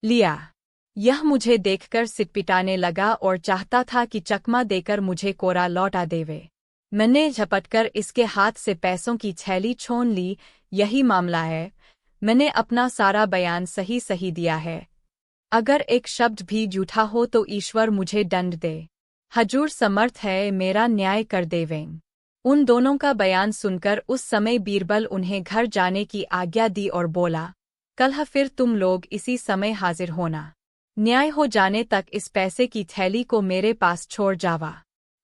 लिया। यह मुझे देखकर सिटपिटाने लगा और चाहता था कि चकमा देकर मुझे कोरा लौटा देवे। मैंने झपटकर इसके हाथ से पैसों की थैली छीन ली। यही मामला है, मैंने अपना सारा बयान सही सही दिया है। अगर एक शब्द भी झूठा हो तो ईश्वर मुझे दंड दे। हजूर समर्थ है, मेरा न्याय कर देवें। उन दोनों का बयान सुनकर उस समय बीरबल उन्हें घर जाने की आज्ञा दी और बोला, कल फिर तुम लोग इसी समय हाजिर होना। न्याय हो जाने तक इस पैसे की थैली को मेरे पास छोड़ जावा।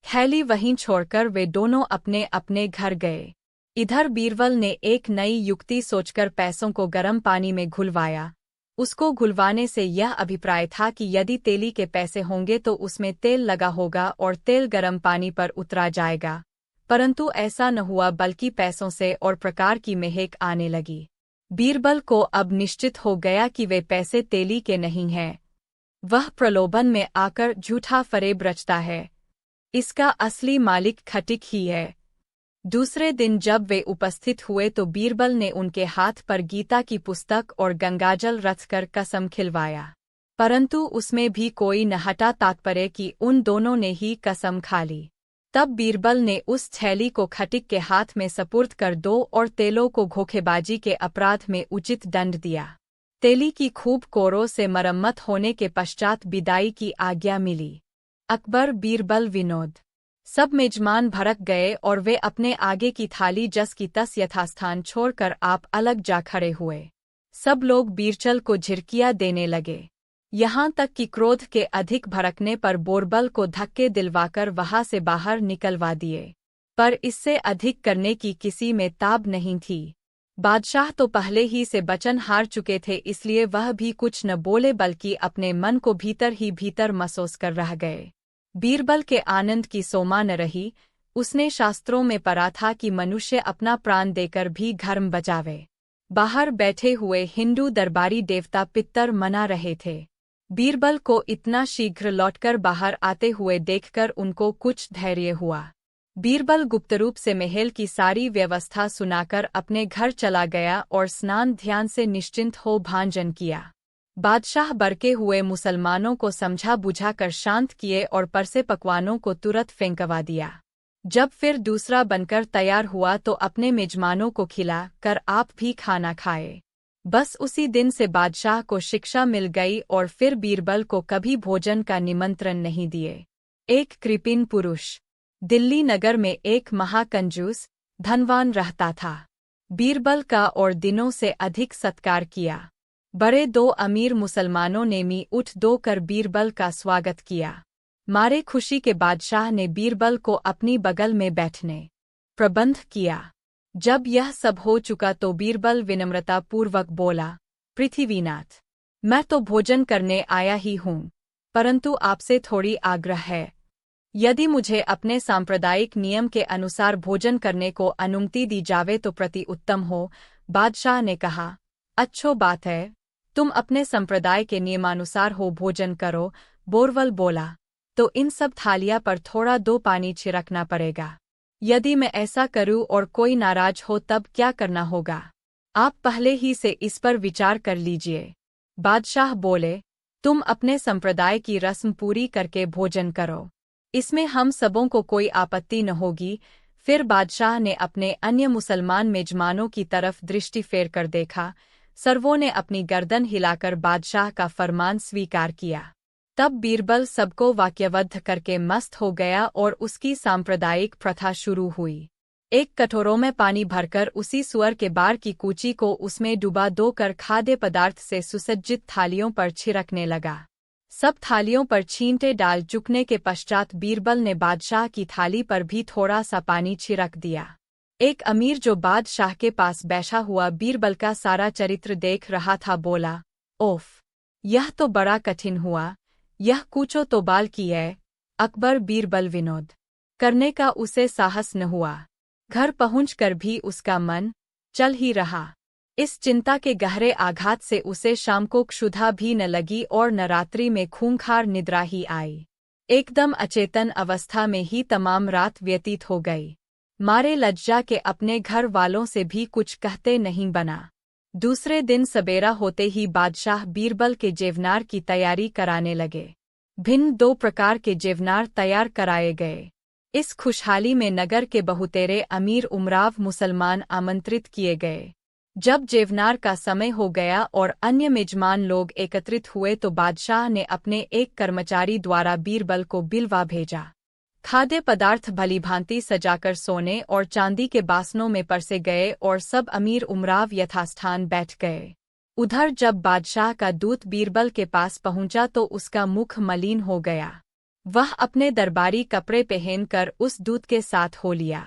थैली वहीं छोड़कर वे दोनों अपने अपने घर गए। इधर बीरबल ने एक नई युक्ति सोचकर पैसों को गर्म पानी में घुलवाया। उसको घुलवाने से यह अभिप्राय था कि यदि तेली के पैसे होंगे तो उसमें तेल लगा होगा और तेल गर्म पानी पर उतरा जाएगा। परंतु ऐसा न हुआ, बल्कि पैसों से और प्रकार की महक आने लगी। बीरबल को अब निश्चित हो गया कि वे पैसे तेली के नहीं हैं। वह प्रलोभन में आकर झूठा फरेब रचता है। इसका असली मालिक खटिक ही है। दूसरे दिन जब वे उपस्थित हुए तो बीरबल ने उनके हाथ पर गीता की पुस्तक और गंगाजल रखकर कसम खिलवाया। परंतु उसमें भी कोई न हटा तात्पर्य कि उन दोनों ने ही कसम खा ली। तब बीरबल ने उस थैली को खटिक के हाथ में सपुर्द कर दो और तेलों को धोखेबाजी के अपराध में उचित दंड दिया। तेली की खूब कोरों से मरम्मत होने के पश्चात विदाई की आज्ञा मिली। अकबर बीरबल विनोद। सब मेजमान भड़क गए और वे अपने आगे की थाली जस की तस यथास्थान छोड़कर आप अलग जा खड़े हुए। सब लोग बीरचल को झिरकियाँ देने लगे। यहाँ तक कि क्रोध के अधिक भड़कने पर बोरबल को धक्के दिलवाकर वहाँ से बाहर निकलवा दिए। पर इससे अधिक करने की किसी में ताब नहीं थी। बादशाह तो पहले ही से वचन हार चुके थे, इसलिए वह भी कुछ न बोले बल्कि अपने मन को भीतर ही भीतर महसूस कर रह गए। बीरबल के आनंद की सोमा न रही। उसने शास्त्रों में पढ़ा था कि मनुष्य अपना प्राण देकर भी धर्म बचावे। बाहर बैठे हुए हिंदू दरबारी देवता पितर मना रहे थे। बीरबल को इतना शीघ्र लौटकर बाहर आते हुए देखकर उनको कुछ धैर्य हुआ। बीरबल गुप्तरूप से महल की सारी व्यवस्था सुनाकर अपने घर चला गया और स्नान ध्यान से निश्चिंत हो भांजन किया। बादशाह बरके हुए मुसलमानों को समझा बुझाकर शांत किए और परसे पकवानों को तुरंत फेंकवा दिया। जब फिर दूसरा बनकर तैयार हुआ तो अपने मेजमानों को खिला कर आप भी खाना खाए। बस उसी दिन से बादशाह को शिक्षा मिल गई और फिर बीरबल को कभी भोजन का निमंत्रण नहीं दिए। एक कृपिन पुरुष दिल्ली नगर में एक महाकंजूस धनवान रहता था। बीरबल का और दिनों से अधिक सत्कार किया। बड़े दो अमीर मुसलमानों ने मी उठ दो कर बीरबल का स्वागत किया। मारे खुशी के बादशाह ने बीरबल को अपनी बगल में बैठने प्रबंध किया। जब यह सब हो चुका तो बीरबल विनम्रतापूर्वक बोला, पृथ्वीनाथ, मैं तो भोजन करने आया ही हूँ, परंतु आपसे थोड़ी आग्रह है। यदि मुझे अपने सांप्रदायिक नियम के अनुसार भोजन करने को अनुमति दी जावे तो प्रति उत्तम हो। बादशाह ने कहा, अच्छो बात है, तुम अपने संप्रदाय के नियमानुसार हो भोजन करो। बोरबल बोला, तो इन सब थालियाँ पर थोड़ा दो पानी छिड़कना पड़ेगा। यदि मैं ऐसा करूँ और कोई नाराज हो तब क्या करना होगा? आप पहले ही से इस पर विचार कर लीजिए। बादशाह बोले, तुम अपने संप्रदाय की रस्म पूरी करके भोजन करो, इसमें हम सबों को कोई आपत्ति न होगी। फिर बादशाह ने अपने अन्य मुसलमान मेजमानों की तरफ दृष्टि फेर कर देखा। सर्वों ने अपनी गर्दन हिलाकर बादशाह का फरमान स्वीकार किया। तब बीरबल सबको वाक्यबद्ध करके मस्त हो गया और उसकी सांप्रदायिक प्रथा शुरू हुई। एक कटोरों में पानी भरकर उसी सुअर के बार की कूची को उसमें डुबा दो कर खाद्य पदार्थ से सुसज्जित थालियों पर छिड़कने लगा। सब थालियों पर छींटे डाल चुकने के पश्चात बीरबल ने बादशाह की थाली पर भी थोड़ा सा पानी छिड़क दिया। एक अमीर जो बादशाह के पास बैठा हुआ बीरबल का सारा चरित्र देख रहा था बोला, ओफ, यह तो बड़ा कठिन हुआ, यह कूचो तो बाल की है। अकबर बीरबल विनोद करने का उसे साहस न हुआ। घर पहुंचकर भी उसका मन चल ही रहा। इस चिंता के गहरे आघात से उसे शाम को क्षुधा भी न लगी और न रात्रि में खूंखार निद्रा ही आई। एकदम अचेतन अवस्था में ही तमाम रात व्यतीत हो गई। मारे लज्जा के अपने घर वालों से भी कुछ कहते नहीं बना। दूसरे दिन सबेरा होते ही बादशाह बीरबल के जेवनार की तैयारी कराने लगे। भिन्न 2 प्रकार के जेवनार तैयार कराए गए। इस खुशहाली में नगर के बहुतेरे अमीर उमराव मुसलमान आमंत्रित किए गए। जब जेवनार का समय हो गया और अन्य मेजमान लोग एकत्रित हुए तो बादशाह ने अपने एक कर्मचारी द्वारा बीरबल को बिलवा भेजा। खाद्य पदार्थ भलीभांति सजाकर सोने और चांदी के बासनों में परसे गए और सब अमीर उमराव यथास्थान बैठ गए। उधर जब बादशाह का दूत बीरबल के पास पहुंचा तो उसका मुख मलिन हो गया। वह अपने दरबारी कपड़े पहनकर उस दूत के साथ हो लिया।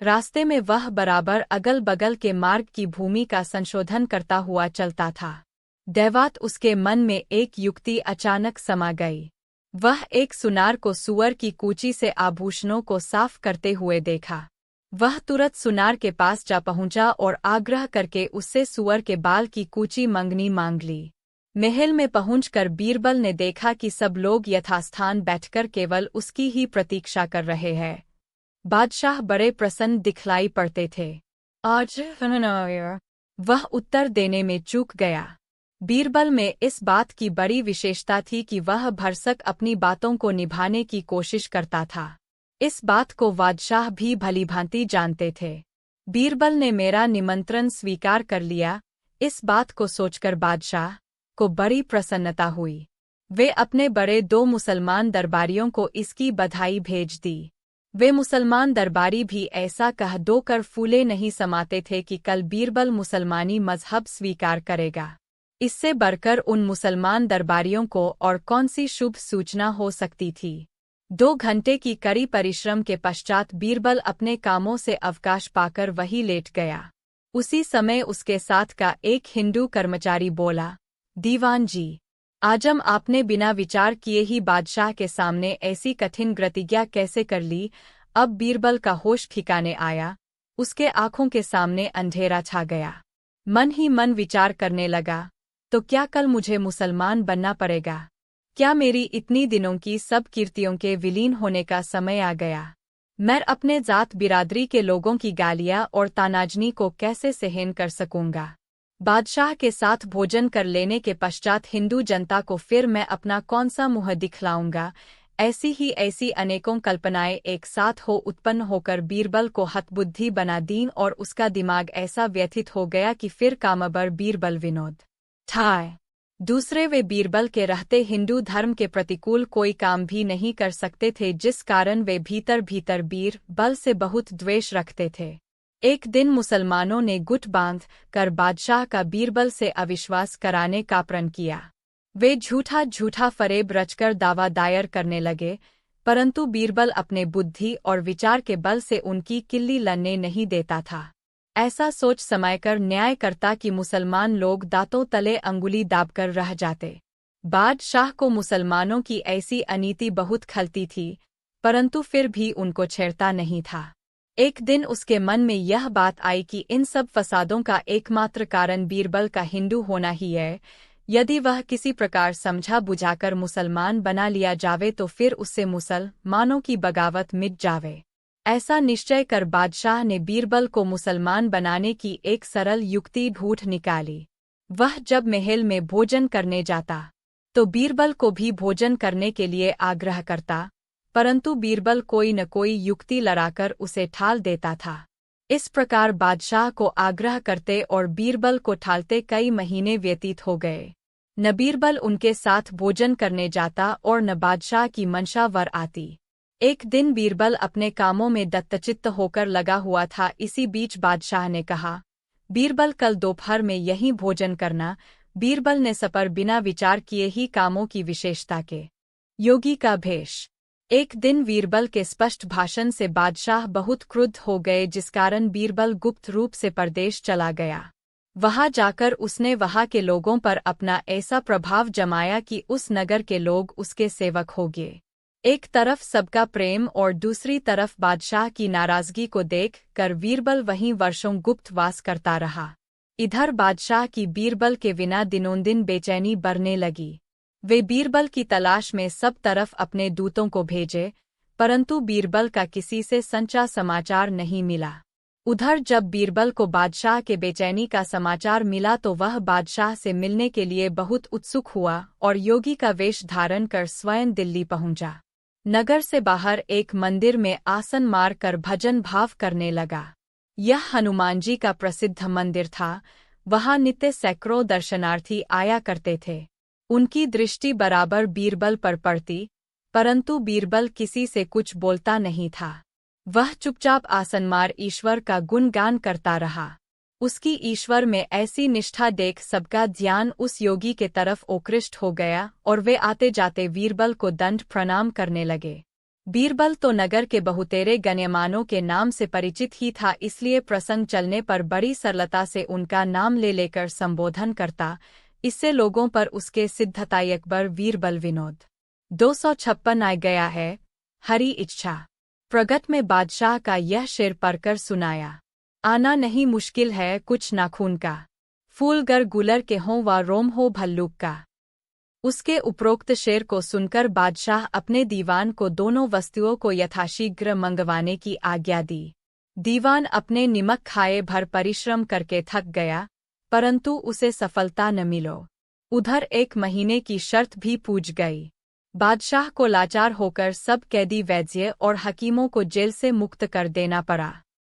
रास्ते में वह बराबर अगल बगल के मार्ग की भूमि का संशोधन करता हुआ चलता था। दैवात उसके मन में एक युक्ति अचानक समा गई। वह एक सुनार को सूअर की कूची से आभूषणों को साफ करते हुए देखा। वह तुरंत सुनार के पास जा पहुंचा और आग्रह करके उससे सूअर के बाल की कूची मंगनी मांग ली। महल में पहुंचकर बीरबल ने देखा कि सब लोग यथास्थान बैठकर केवल उसकी ही प्रतीक्षा कर रहे हैं। बादशाह बड़े प्रसन्न दिखलाई पड़ते थे। आज वह उत्तर देने में चूक गया। बीरबल में इस बात की बड़ी विशेषता थी कि वह भरसक अपनी बातों को निभाने की कोशिश करता था। इस बात को बादशाह भी भलीभांति जानते थे। बीरबल ने मेरा निमंत्रण स्वीकार कर लिया। इस बात को सोचकर बादशाह को बड़ी प्रसन्नता हुई। वे अपने बड़े 2 मुसलमान दरबारियों को इसकी बधाई भेज दी। वे मुसलमान दरबारी भी ऐसा कह दो कर फूले नहीं समाते थे कि कल बीरबल मुसलमानी मजहब स्वीकार करेगा। इससे बढ़कर उन मुसलमान दरबारियों को और कौन सी शुभ सूचना हो सकती थी। 2 घंटे की कड़ी परिश्रम के पश्चात बीरबल अपने कामों से अवकाश पाकर वहीं लेट गया। उसी समय उसके साथ का एक हिंदू कर्मचारी बोला, दीवान जी, आजम आपने बिना विचार किए ही बादशाह के सामने ऐसी कठिन प्रतिज्ञा कैसे कर ली। अब बीरबल का होश ठिकाने आया। उसके आंखों के सामने अंधेरा छा गया। मन ही मन विचार करने लगा, तो क्या कल मुझे मुसलमान बनना पड़ेगा? क्या मेरी इतनी दिनों की सब कीर्तियों के विलीन होने का समय आ गया? मैं अपने जात बिरादरी के लोगों की गालियां और तानाजनी को कैसे सहन कर सकूंगा? बादशाह के साथ भोजन कर लेने के पश्चात हिंदू जनता को फिर मैं अपना कौन सा मुँह दिखलाऊंगा? ऐसी अनेकों कल्पनाएं एक साथ हो उत्पन्न होकर बीरबल को हतबुद्धि बना दीं और उसका दिमाग ऐसा व्यथित हो गया कि फिर कामबर बीरबल विनोद था। दूसरे वे बीरबल के रहते हिंदू धर्म के प्रतिकूल कोई काम भी नहीं कर सकते थे, जिस कारण वे भीतर भीतर बीरबल से बहुत द्वेष रखते थे। एक दिन मुसलमानों ने गुट बांध कर बादशाह का बीरबल से अविश्वास कराने का प्रण किया। वे झूठा फरेब रचकर दावा दायर करने लगे, परंतु बीरबल अपने बुद्धि और विचार के बल से उनकी किल्ली लड़ने नहीं देता था। ऐसा सोच समायकर न्याय करता कि मुसलमान लोग दांतों तले अंगुली दाबकर रह जाते। बादशाह को मुसलमानों की ऐसी अनीति बहुत खलती थी, परंतु फिर भी उनको छेड़ता नहीं था। एक दिन उसके मन में यह बात आई कि इन सब फसादों का एकमात्र कारण बीरबल का हिंदू होना ही है। यदि वह किसी प्रकार समझा बुझाकर मुसलमान बना लिया जावे तो फिर उससे मुसलमानों की बगावत मिट जावे। ऐसा निश्चय कर बादशाह ने बीरबल को मुसलमान बनाने की एक सरल युक्ति ढूंढ निकाली। वह जब महल में भोजन करने जाता तो बीरबल को भी भोजन करने के लिए आग्रह करता, परंतु बीरबल कोई न कोई युक्ति लड़ाकर उसे ठाल देता था। इस प्रकार बादशाह को आग्रह करते और बीरबल को ठालते कई महीने व्यतीत हो गए। न बीरबल उनके साथ भोजन करने जाता और न बादशाह की मंशा वर आती। एक दिन बीरबल अपने कामों में दत्तचित्त होकर लगा हुआ था। इसी बीच बादशाह ने कहा, बीरबल कल दोपहर में यहीं भोजन करना। बीरबल ने सपर बिना विचार किए ही कामों की विशेषता के योगी का भेष। एक दिन बीरबल के स्पष्ट भाषण से बादशाह बहुत क्रुद्ध हो गए, जिस कारण बीरबल गुप्त रूप से परदेश चला गया। वहां जाकर उसने वहां के लोगों पर अपना ऐसा प्रभाव जमाया कि उस नगर के लोग उसके सेवक हो गए। एक तरफ सबका प्रेम और दूसरी तरफ बादशाह की नाराजगी को देख कर बीरबल वहीं वर्षों गुप्त वास करता रहा। इधर बादशाह की बीरबल के बिना दिनोंदिन बेचैनी बढ़ने लगी। वे बीरबल की तलाश में सब तरफ अपने दूतों को भेजे, परंतु बीरबल का किसी से संचा समाचार नहीं मिला। उधर जब बीरबल को बादशाह के बेचैनी का समाचार मिला तो वह बादशाह से मिलने के लिए बहुत उत्सुक हुआ और योगी का वेश धारण कर स्वयं दिल्ली पहुंचा। नगर से बाहर एक मंदिर में आसन मार कर भजन भाव करने लगा। यह हनुमान जी का प्रसिद्ध मंदिर था। वहां नित्य सैकड़ों दर्शनार्थी आया करते थे। उनकी दृष्टि बराबर बीरबल पर पड़ती, परंतु बीरबल किसी से कुछ बोलता नहीं था। वह चुपचाप आसन मार ईश्वर का गुणगान करता रहा। उसकी ईश्वर में ऐसी निष्ठा देख सबका ध्यान उस योगी के तरफ आकृष्ट हो गया और वे आते जाते बीरबल को दंड प्रणाम करने लगे। बीरबल तो नगर के बहुतेरे गण्यमानों के नाम से परिचित ही था, इसलिए प्रसंग चलने पर बड़ी सरलता से उनका नाम ले लेकर संबोधन करता। इससे लोगों पर उसके सिद्धताई अकबर बीरबल विनोद 256 आ गया है। हरी इच्छा प्रगट में बादशाह का यह शेर पढ़कर सुनाया। आना नहीं मुश्किल है कुछ नाखून का, फूल गर गुलर के हों व रोम हो भल्लूक का। उसके उपरोक्त शेर को सुनकर बादशाह अपने दीवान को दोनों वस्तुओं को यथाशीघ्र मंगवाने की आज्ञा दी। दीवान अपने निमक खाए भर परिश्रम करके थक गया, परंतु उसे सफलता न मिलो। उधर 1 महीने की शर्त भी पूज गई। बादशाह को लाचार होकर सब कैदी वैद्य और हकीमों को जेल से मुक्त कर देना पड़ा।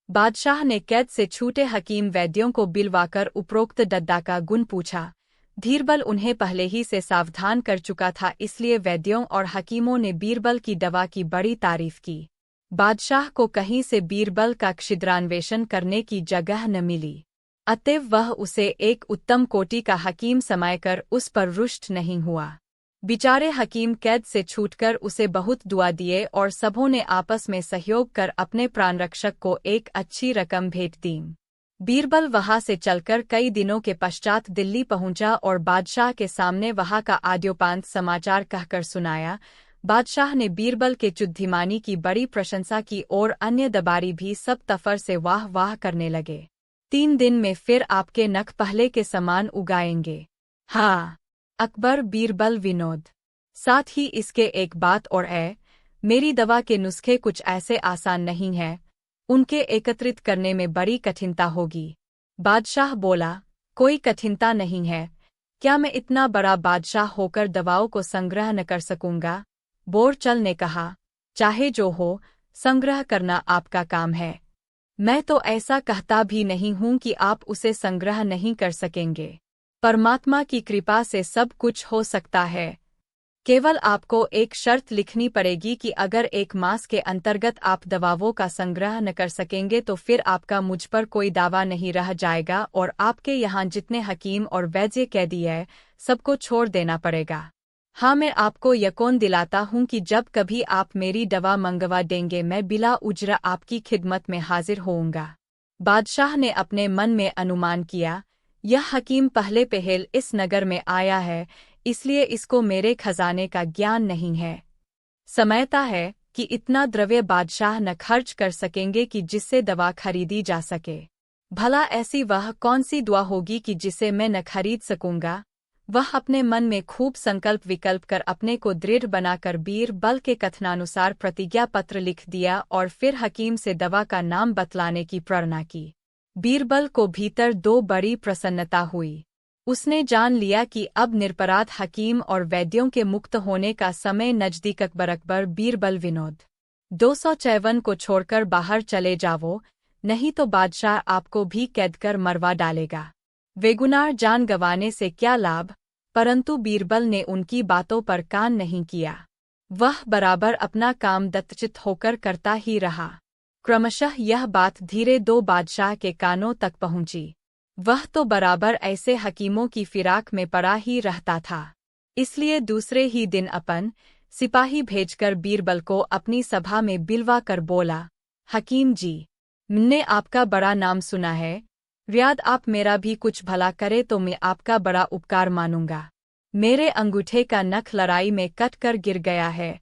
बादशाह ने कैद से छूटे हकीम वैद्यों को बिलवाकर उपरोक्त दद्दा का गुण पूछा। बीरबल उन्हें पहले ही से सावधान कर चुका था, इसलिए वैद्यों और हकीमों ने बीरबल की दवा की बड़ी तारीफ की। बादशाह को कहीं से बीरबल का छिद्रान्वेषण करने की जगह न मिली, अतएव वह उसे एक उत्तम कोटि का हकीम समझकर उस पर रुष्ट नहीं हुआ। बेचारे हकीम कैद से छूटकर उसे बहुत दुआ दिए और सबों ने आपस में सहयोग कर अपने प्राणरक्षक को एक अच्छी रकम भेंट दी। बीरबल वहां से चलकर कई दिनों के पश्चात दिल्ली पहुंचा और बादशाह के सामने वहां का आद्योपांत समाचार कहकर सुनाया। बादशाह ने बीरबल के चुद्धिमानी की बड़ी प्रशंसा की और अन्य दबारी भी सब तफर से वाह वाह करने लगे। 3 दिन में फिर आपके नख पहले के समान उगाएंगे। हाँ, अकबर बीरबल विनोद। साथ ही इसके एक बात और है, मेरी दवा के नुस्खे कुछ ऐसे आसान नहीं हैं, उनके एकत्रित करने में बड़ी कठिनता होगी। बादशाह बोला, कोई कठिनता नहीं है। क्या मैं इतना बड़ा बादशाह होकर दवाओं को संग्रह न कर सकूंगा? बोरचल ने कहा, चाहे जो हो, संग्रह करना आपका काम है। मैं तो ऐसा कहता भी नहीं हूं कि आप उसे संग्रह नहीं कर सकेंगे। परमात्मा की कृपा से सब कुछ हो सकता है। केवल आपको एक शर्त लिखनी पड़ेगी कि अगर 1 मास के अंतर्गत आप दवाओं का संग्रह न कर सकेंगे तो फिर आपका मुझ पर कोई दावा नहीं रह जाएगा और आपके यहाँ जितने हकीम और वैद्य कैदी है, सबको छोड़ देना पड़ेगा। हाँ, मैं आपको यकीन दिलाता हूँ कि जब कभी आप मेरी दवा मंगवा देंगे मैं बिला उजरा आपकी खिदमत में हाजिर होऊंगा। बादशाह ने अपने मन में अनुमान किया, यह हकीम पहले पहल इस नगर में आया है, इसलिए इसको मेरे खजाने का ज्ञान नहीं है। समझता है कि इतना द्रव्य बादशाह न खर्च कर सकेंगे कि जिससे दवा खरीदी जा सके। भला ऐसी वह कौन सी दवा होगी कि जिसे मैं न खरीद सकूंगा? वह अपने मन में खूब संकल्प विकल्प कर अपने को दृढ़ बनाकर बीरबल के कथनानुसार प्रतिज्ञा पत्र लिख दिया और फिर हकीम से दवा का नाम बतलाने की प्रेरणा की। बीरबल को भीतर 2 बड़ी प्रसन्नता हुई। उसने जान लिया कि अब निरपराध हकीम और वैद्यों के मुक्त होने का समय नजदीक। अकबर बीरबल विनोद 254 को छोड़कर बाहर चले जाओ, नहीं तो बादशाह आपको भी कैद कर मरवा डालेगा। बेगुनाह जान गंवाने से क्या लाभ? परंतु बीरबल ने उनकी बातों पर कान नहीं किया। वह बराबर अपना काम दत्तचित्त होकर करता ही रहा। क्रमशः यह बात धीरे 2 बादशाह के कानों तक पहुंची। वह तो बराबर ऐसे हकीमों की फिराक में पड़ा ही रहता था, इसलिए दूसरे ही दिन अपन सिपाही भेजकर बीरबल को अपनी सभा में बिलवा कर बोला, हकीम जी, मैंने आपका बड़ा नाम सुना है। यदि आप मेरा भी कुछ भला करे तो मैं आपका बड़ा उपकार मानूंगा। मेरे अंगूठे का नख लड़ाई में कट कर गिर गया है।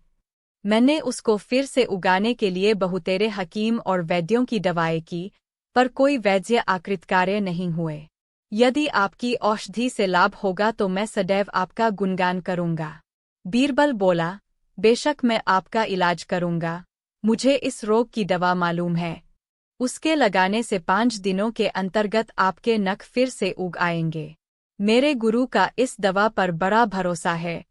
मैंने उसको फिर से उगाने के लिए बहुतेरे हकीम और वैद्यों की दवाएं की, पर कोई वैद्य आकृतकार्य नहीं हुए। यदि आपकी औषधि से लाभ होगा तो मैं सदैव आपका गुणगान करूंगा। बीरबल बोला, बेशक मैं आपका इलाज करूंगा। मुझे इस रोग की दवा मालूम है। उसके लगाने से 5 दिनों के अंतर्गत आपके नख फिर से उग आएंगे। मेरे गुरु का इस दवा पर बड़ा भरोसा है।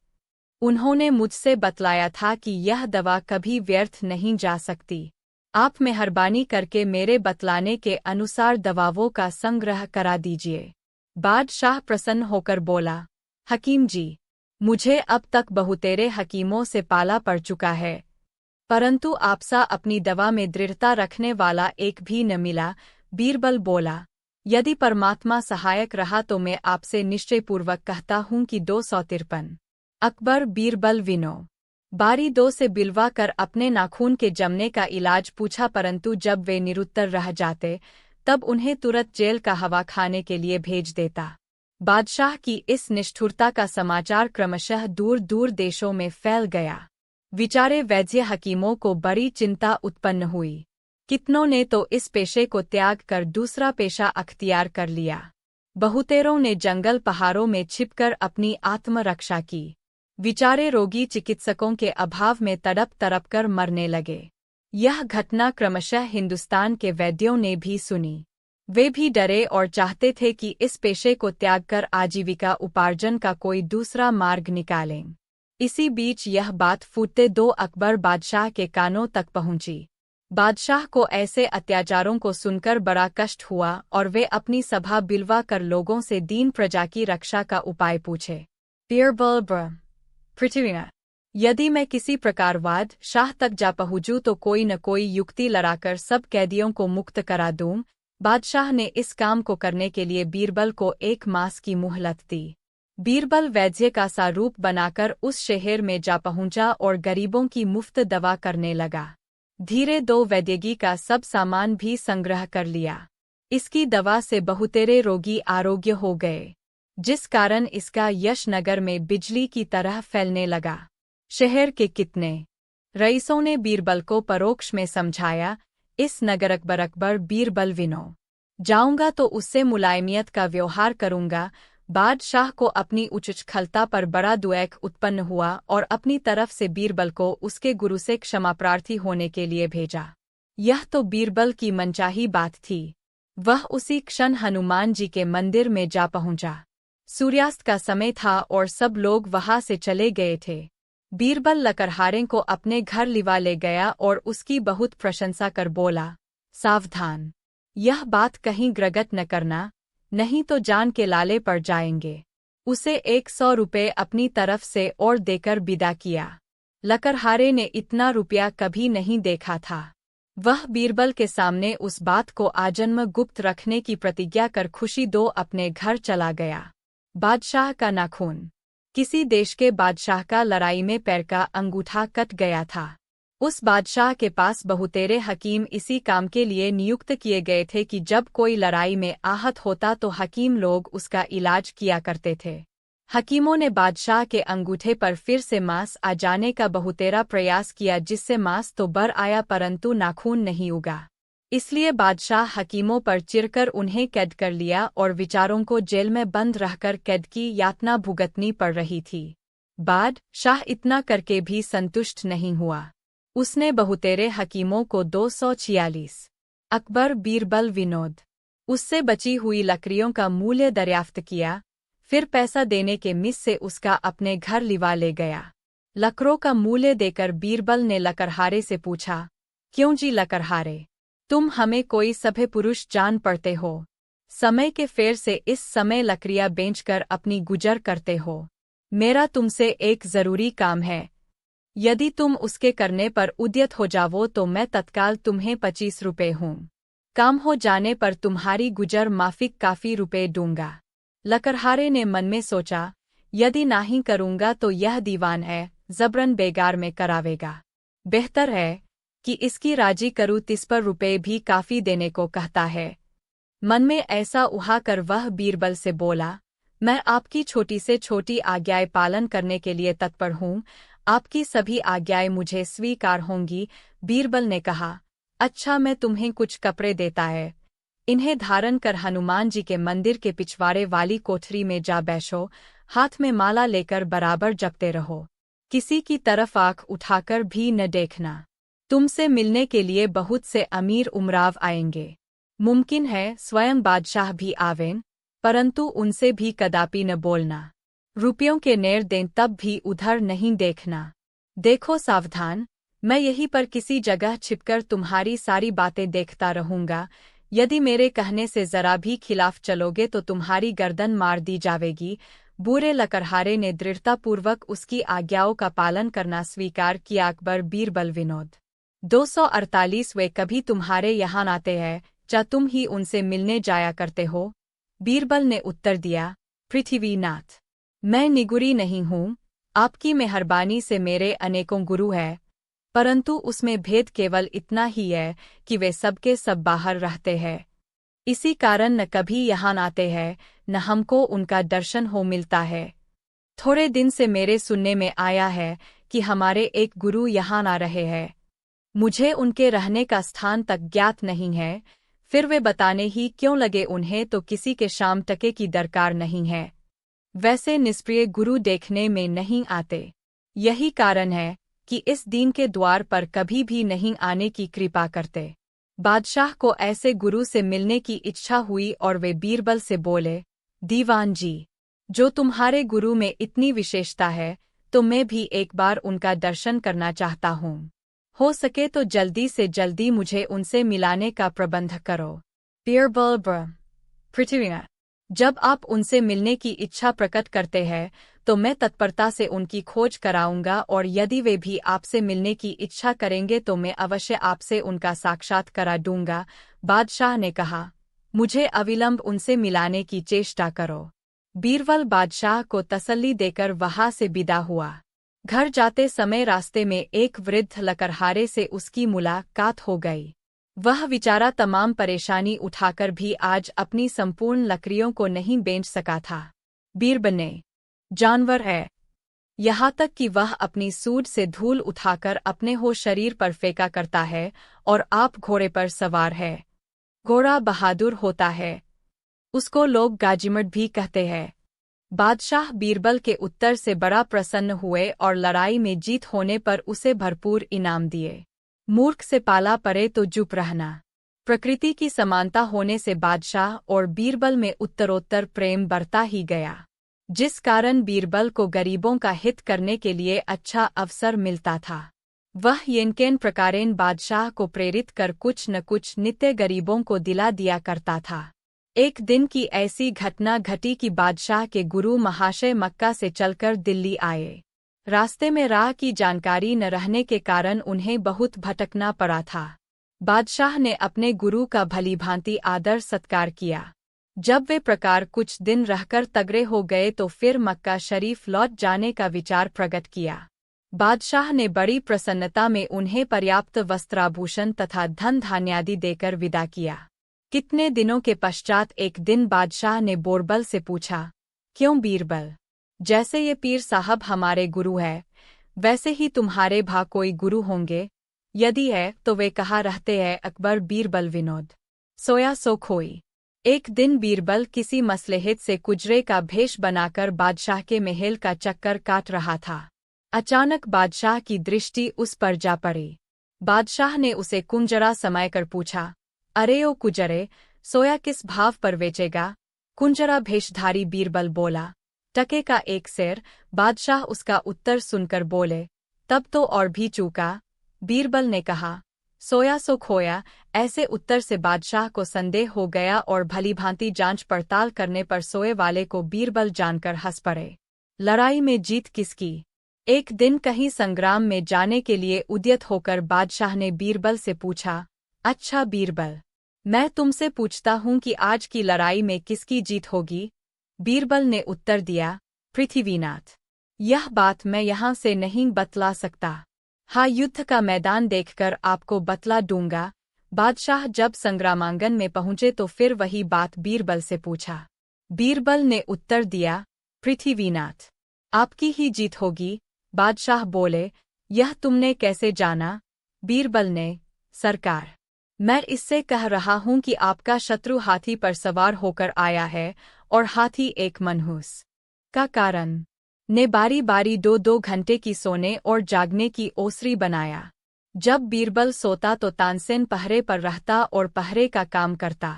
उन्होंने मुझसे बतलाया था कि यह दवा कभी व्यर्थ नहीं जा सकती। आप मेहरबानी करके मेरे बतलाने के अनुसार दवाओं का संग्रह करा दीजिए। बादशाह प्रसन्न होकर बोला, हकीम जी, मुझे अब तक बहुतेरे हकीमों से पाला पड़ चुका है, परंतु आपसा अपनी दवा में दृढ़ता रखने वाला एक भी न मिला। बीरबल बोला, यदि परमात्मा सहायक रहा तो मैं आपसे निश्चयपूर्वक कहता हूँ कि 253। अकबर बीरबल विनो बारी 2 से बिलवा कर अपने नाखून के जमने का इलाज पूछा, परंतु जब वे निरुत्तर रह जाते तब उन्हें तुरंत जेल का हवा खाने के लिए भेज देता। बादशाह की इस निष्ठुरता का समाचार क्रमशः दूर दूर देशों में फैल गया। विचारे वैद्य हकीमों को बड़ी चिंता उत्पन्न हुई। कितनों ने तो इस पेशे को त्याग कर दूसरा पेशा अख्तियार कर लिया। बहुतेरों ने जंगल पहाड़ों में छिपकर अपनी आत्मरक्षा की। विचारे रोगी चिकित्सकों के अभाव में तड़प तड़प कर मरने लगे। यह घटना क्रमशः हिंदुस्तान के वैद्यों ने भी सुनी। वे भी डरे और चाहते थे कि इस पेशे को त्याग कर आजीविका उपार्जन का कोई दूसरा मार्ग निकालें। इसी बीच यह बात फूटते 2 अकबर बादशाह के कानों तक पहुंची। बादशाह को ऐसे अत्याचारों को सुनकर बड़ा कष्ट हुआ और वे अपनी सभा बिलवा कर लोगों से दीन प्रजा की रक्षा का उपाय पूछे। बीरबल पृथ्वीनाथ, यदि मैं किसी प्रकार वाद शाह तक जा पहुंचूं तो कोई न कोई युक्ति लड़ाकर सब कैदियों को मुक्त करा दूं। बादशाह ने इस काम को करने के लिए बीरबल को 1 मास की मुहलत दी। बीरबल वैद्य का सा रूप बनाकर उस शहर में जा पहुंचा और गरीबों की मुफ्त दवा करने लगा। धीरे 2 वैद्यगी का सब सामान भी संग्रह कर लिया। इसकी दवा से बहुतेरे रोगी आरोग्य हो गए, जिस कारण इसका यश नगर में बिजली की तरह फैलने लगा। शहर के कितने रईसों ने बीरबल को परोक्ष में समझाया, इस नगर अकबर बीरबल विनो जाऊंगा तो उससे मुलायमियत का व्यवहार करूंगा। बादशाह को अपनी उच्छृंखलता पर बड़ा द्वेष उत्पन्न हुआ और अपनी तरफ से बीरबल को उसके गुरु से क्षमा प्रार्थी होने के लिए भेजा। यह तो बीरबल की मनचाही बात थी। वह उसी क्षण हनुमान जी के मंदिर में जा पहुंचा। सूर्यास्त का समय था और सब लोग वहां से चले गए थे। बीरबल लकड़हारे को अपने घर लिवा ले गया और उसकी बहुत प्रशंसा कर बोला, सावधान, यह बात कहीं ग्रगट न करना, नहीं तो जान के लाले पड़ जाएंगे। उसे 100 रुपये अपनी तरफ से और देकर विदा किया। लकड़हारे ने इतना रुपया कभी नहीं देखा था। वह बीरबल के सामने उस बात को आजन्म गुप्त रखने की प्रतिज्ञा कर खुशी 2 अपने घर चला गया। बादशाह का नाखून। किसी देश के बादशाह का लड़ाई में पैर का अंगूठा कट गया था। उस बादशाह के पास बहुतेरे हकीम इसी काम के लिए नियुक्त किए गए थे कि जब कोई लड़ाई में आहत होता तो हकीम लोग उसका इलाज किया करते थे। हकीमों ने बादशाह के अंगूठे पर फिर से मांस आ जाने का बहुतेरा प्रयास किया, जिससे मांस तो बर आया परंतु नाखून नहीं उगा। इसलिए बादशाह हकीमों पर चिढ़कर उन्हें कैद कर लिया और विचारों को जेल में बंद रहकर कैद की यातना भुगतनी पड़ रही थी। बादशाह इतना करके भी संतुष्ट नहीं हुआ। उसने बहुतेरे हकीमों को 246 अकबर बीरबल विनोद उससे बची हुई लकड़ियों का मूल्य दरियाफ्त किया, फिर पैसा देने के मिस से उसका अपने घर लिवा ले गया। लकड़ों का मूल्य देकर बीरबल ने लकड़हारे से पूछा, क्यों जी लकड़हारे, तुम हमें कोई सभ्य पुरुष जान पड़ते हो? समय के फेर से इस समय लकड़ियां बेचकर अपनी गुजर करते हो। मेरा तुमसे एक जरूरी काम है, यदि तुम उसके करने पर उद्यत हो जावो तो मैं तत्काल तुम्हें 25 रुपये हूँ। काम हो जाने पर तुम्हारी गुजर माफिक काफी रुपये दूंगा। लकड़हारे ने मन में सोचा, यदि नहीं करूंगा तो यह दीवान है, जबरन बेगार में करावेगा। बेहतर है कि इसकी राजी करूँ, 30 रुपये भी काफी देने को कहता है। मन में ऐसा उहाकर वह बीरबल से बोला, मैं आपकी छोटी से छोटी आज्ञाएं पालन करने के लिए तत्पर हूँ, आपकी सभी आज्ञाएं मुझे स्वीकार होंगी। बीरबल ने कहा, अच्छा मैं तुम्हें कुछ कपड़े देता है, इन्हें धारण कर हनुमान जी के मंदिर के पिछवाड़े वाली कोठरी में जा बैठो, हाथ में माला लेकर बराबर जपते रहो, किसी की तरफ आंख उठाकर भी न देखना। तुमसे मिलने के लिए बहुत से अमीर उमराव आएंगे। मुमकिन है स्वयं बादशाह भी आवें, परंतु उनसे भी कदापि न बोलना। रुपयों के नेर दें तब भी उधर नहीं देखना। देखो सावधान, मैं यहीं पर किसी जगह छिपकर तुम्हारी सारी बातें देखता रहूंगा। यदि मेरे कहने से जरा भी खिलाफ चलोगे तो तुम्हारी गर्दन मार दी जाएगी। बूरे लकड़हारे ने दृढ़तापूर्वक उसकी आज्ञाओं का पालन करना स्वीकार किया। अकबर बीरबल विनोद 248 वे कभी तुम्हारे यहाँ आते हैं, क्या तुम ही उनसे मिलने जाया करते हो? बीरबल ने उत्तर दिया, पृथ्वीनाथ, मैं निगुरी नहीं हूँ। आपकी मेहरबानी से मेरे अनेकों गुरु हैं, परंतु उसमें भेद केवल इतना ही है कि वे सबके सब बाहर रहते हैं। इसी कारण न कभी यहाँ आते हैं, न हमको उनका दर्शन हो मिलता है। थोड़े दिन से मेरे सुनने में आया है कि हमारे एक गुरु यहाँ आ रहे हैं। मुझे उनके रहने का स्थान तक ज्ञात नहीं है, फिर वे बताने ही क्यों लगे उन्हें तो किसी के शाम टके की दरकार नहीं है। वैसे निष्प्रिय गुरु देखने में नहीं आते। यही कारण है कि इस दीन के द्वार पर कभी भी नहीं आने की कृपा करते। बादशाह को ऐसे गुरु से मिलने की इच्छा हुई और वे बीरबल से बोले, दीवान जी, जो तुम्हारे गुरु में इतनी विशेषता है तो मैं भी एक बार उनका दर्शन करना चाहता हूँ। हो सके तो जल्दी से जल्दी मुझे उनसे मिलाने का प्रबंध करो। बीरबल पृथ्वीनाथ, जब आप उनसे मिलने की इच्छा प्रकट करते हैं तो मैं तत्परता से उनकी खोज कराऊंगा, और यदि वे भी आपसे मिलने की इच्छा करेंगे तो मैं अवश्य आपसे उनका साक्षात करा दूंगा। बादशाह ने कहा, मुझे अविलंब उनसे मिलाने की चेष्टा करो। बीरबल बादशाह को तसल्ली देकर वहां से विदा हुआ। घर जाते समय रास्ते में एक वृद्ध लकड़हारे से उसकी मुलाकात हो गई। वह बेचारा तमाम परेशानी उठाकर भी आज अपनी संपूर्ण लकड़ियों को नहीं बेच सका था। बीरबल ने, जानवर है, यहाँ तक कि वह अपनी सूंड से धूल उठाकर अपने हो शरीर पर फेंका करता है, और आप घोड़े पर सवार है। घोड़ा बहादुर होता है, उसको लोग गाजिमट भी कहते हैं। बादशाह बीरबल के उत्तर से बड़ा प्रसन्न हुए और लड़ाई में जीत होने पर उसे भरपूर इनाम दिए। मूर्ख से पाला पड़े तो चुप रहना। प्रकृति की समानता होने से बादशाह और बीरबल में उत्तरोत्तर प्रेम बढ़ता ही गया, जिस कारण बीरबल को गरीबों का हित करने के लिए अच्छा अवसर मिलता था। वह येनकेन प्रकारेण बादशाह को प्रेरित कर कुछ न कुछ नित्य गरीबों को दिला दिया करता था। एक दिन की ऐसी घटना घटी कि बादशाह के गुरु महाशय मक्का से चलकर दिल्ली आए। रास्ते में राह की जानकारी न रहने के कारण उन्हें बहुत भटकना पड़ा था। बादशाह ने अपने गुरु का भलीभांति आदर सत्कार किया। जब वे प्रकार कुछ दिन रहकर तगड़े हो गए तो फिर मक्का शरीफ लौट जाने का विचार प्रकट किया। बादशाह ने बड़ी प्रसन्नता में उन्हें पर्याप्त वस्त्राभूषण तथा धन धान्यादि देकर विदा किया। कितने दिनों के पश्चात एक दिन बादशाह ने बीरबल से पूछा, क्यों बीरबल, जैसे ये पीर साहब हमारे गुरु है, वैसे ही तुम्हारे भा कोई गुरु होंगे? यदि है तो वे कहाँ रहते हैं? अकबर बीरबल विनोद सोया सो खोई। एक दिन बीरबल किसी मसलहत से कुजरे का भेष बनाकर बादशाह के महल का चक्कर काट रहा था। अचानक बादशाह की दृष्टि उस पर जा पड़ी। बादशाह ने उसे कुंजरा समायकर पूछा, अरे ओ कुजरे, सोया किस भाव पर बेचेगा? कुंजरा भेषधारी बीरबल बोला, टके का एक सेर। बादशाह उसका उत्तर सुनकर बोले, तब तो और भी चूका। बीरबल ने कहा, सोया सो खोया। ऐसे उत्तर से बादशाह को संदेह हो गया और भलीभांति जांच पड़ताल करने पर सोए वाले को बीरबल जानकर हंस पड़े। लड़ाई में जीत किसकी? एक दिन कहीं संग्राम में जाने के लिए उद्यत होकर बादशाह ने बीरबल से पूछा, अच्छा बीरबल, मैं तुमसे पूछता हूँ कि आज की लड़ाई में किसकी जीत होगी? बीरबल ने उत्तर दिया, पृथ्वीनाथ, यह बात मैं यहाँ से नहीं बतला सकता। हाँ, युद्ध का मैदान देखकर आपको बतला दूंगा। बादशाह जब संग्रामांगन में पहुंचे तो फिर वही बात बीरबल से पूछा। बीरबल ने उत्तर दिया, पृथ्वीनाथ, आपकी ही जीत होगी। बादशाह बोले, यह तुमने कैसे जाना? बीरबल ने, सरकार, मैं इससे कह रहा हूँ कि आपका शत्रु हाथी पर सवार होकर आया है, और हाथी एक मनहूस का कारण ने बारी बारी 2-2 घंटे की सोने और जागने की ओसरी बनाया। जब बीरबल सोता तो तानसेन पहरे पर रहता और पहरे का काम करता।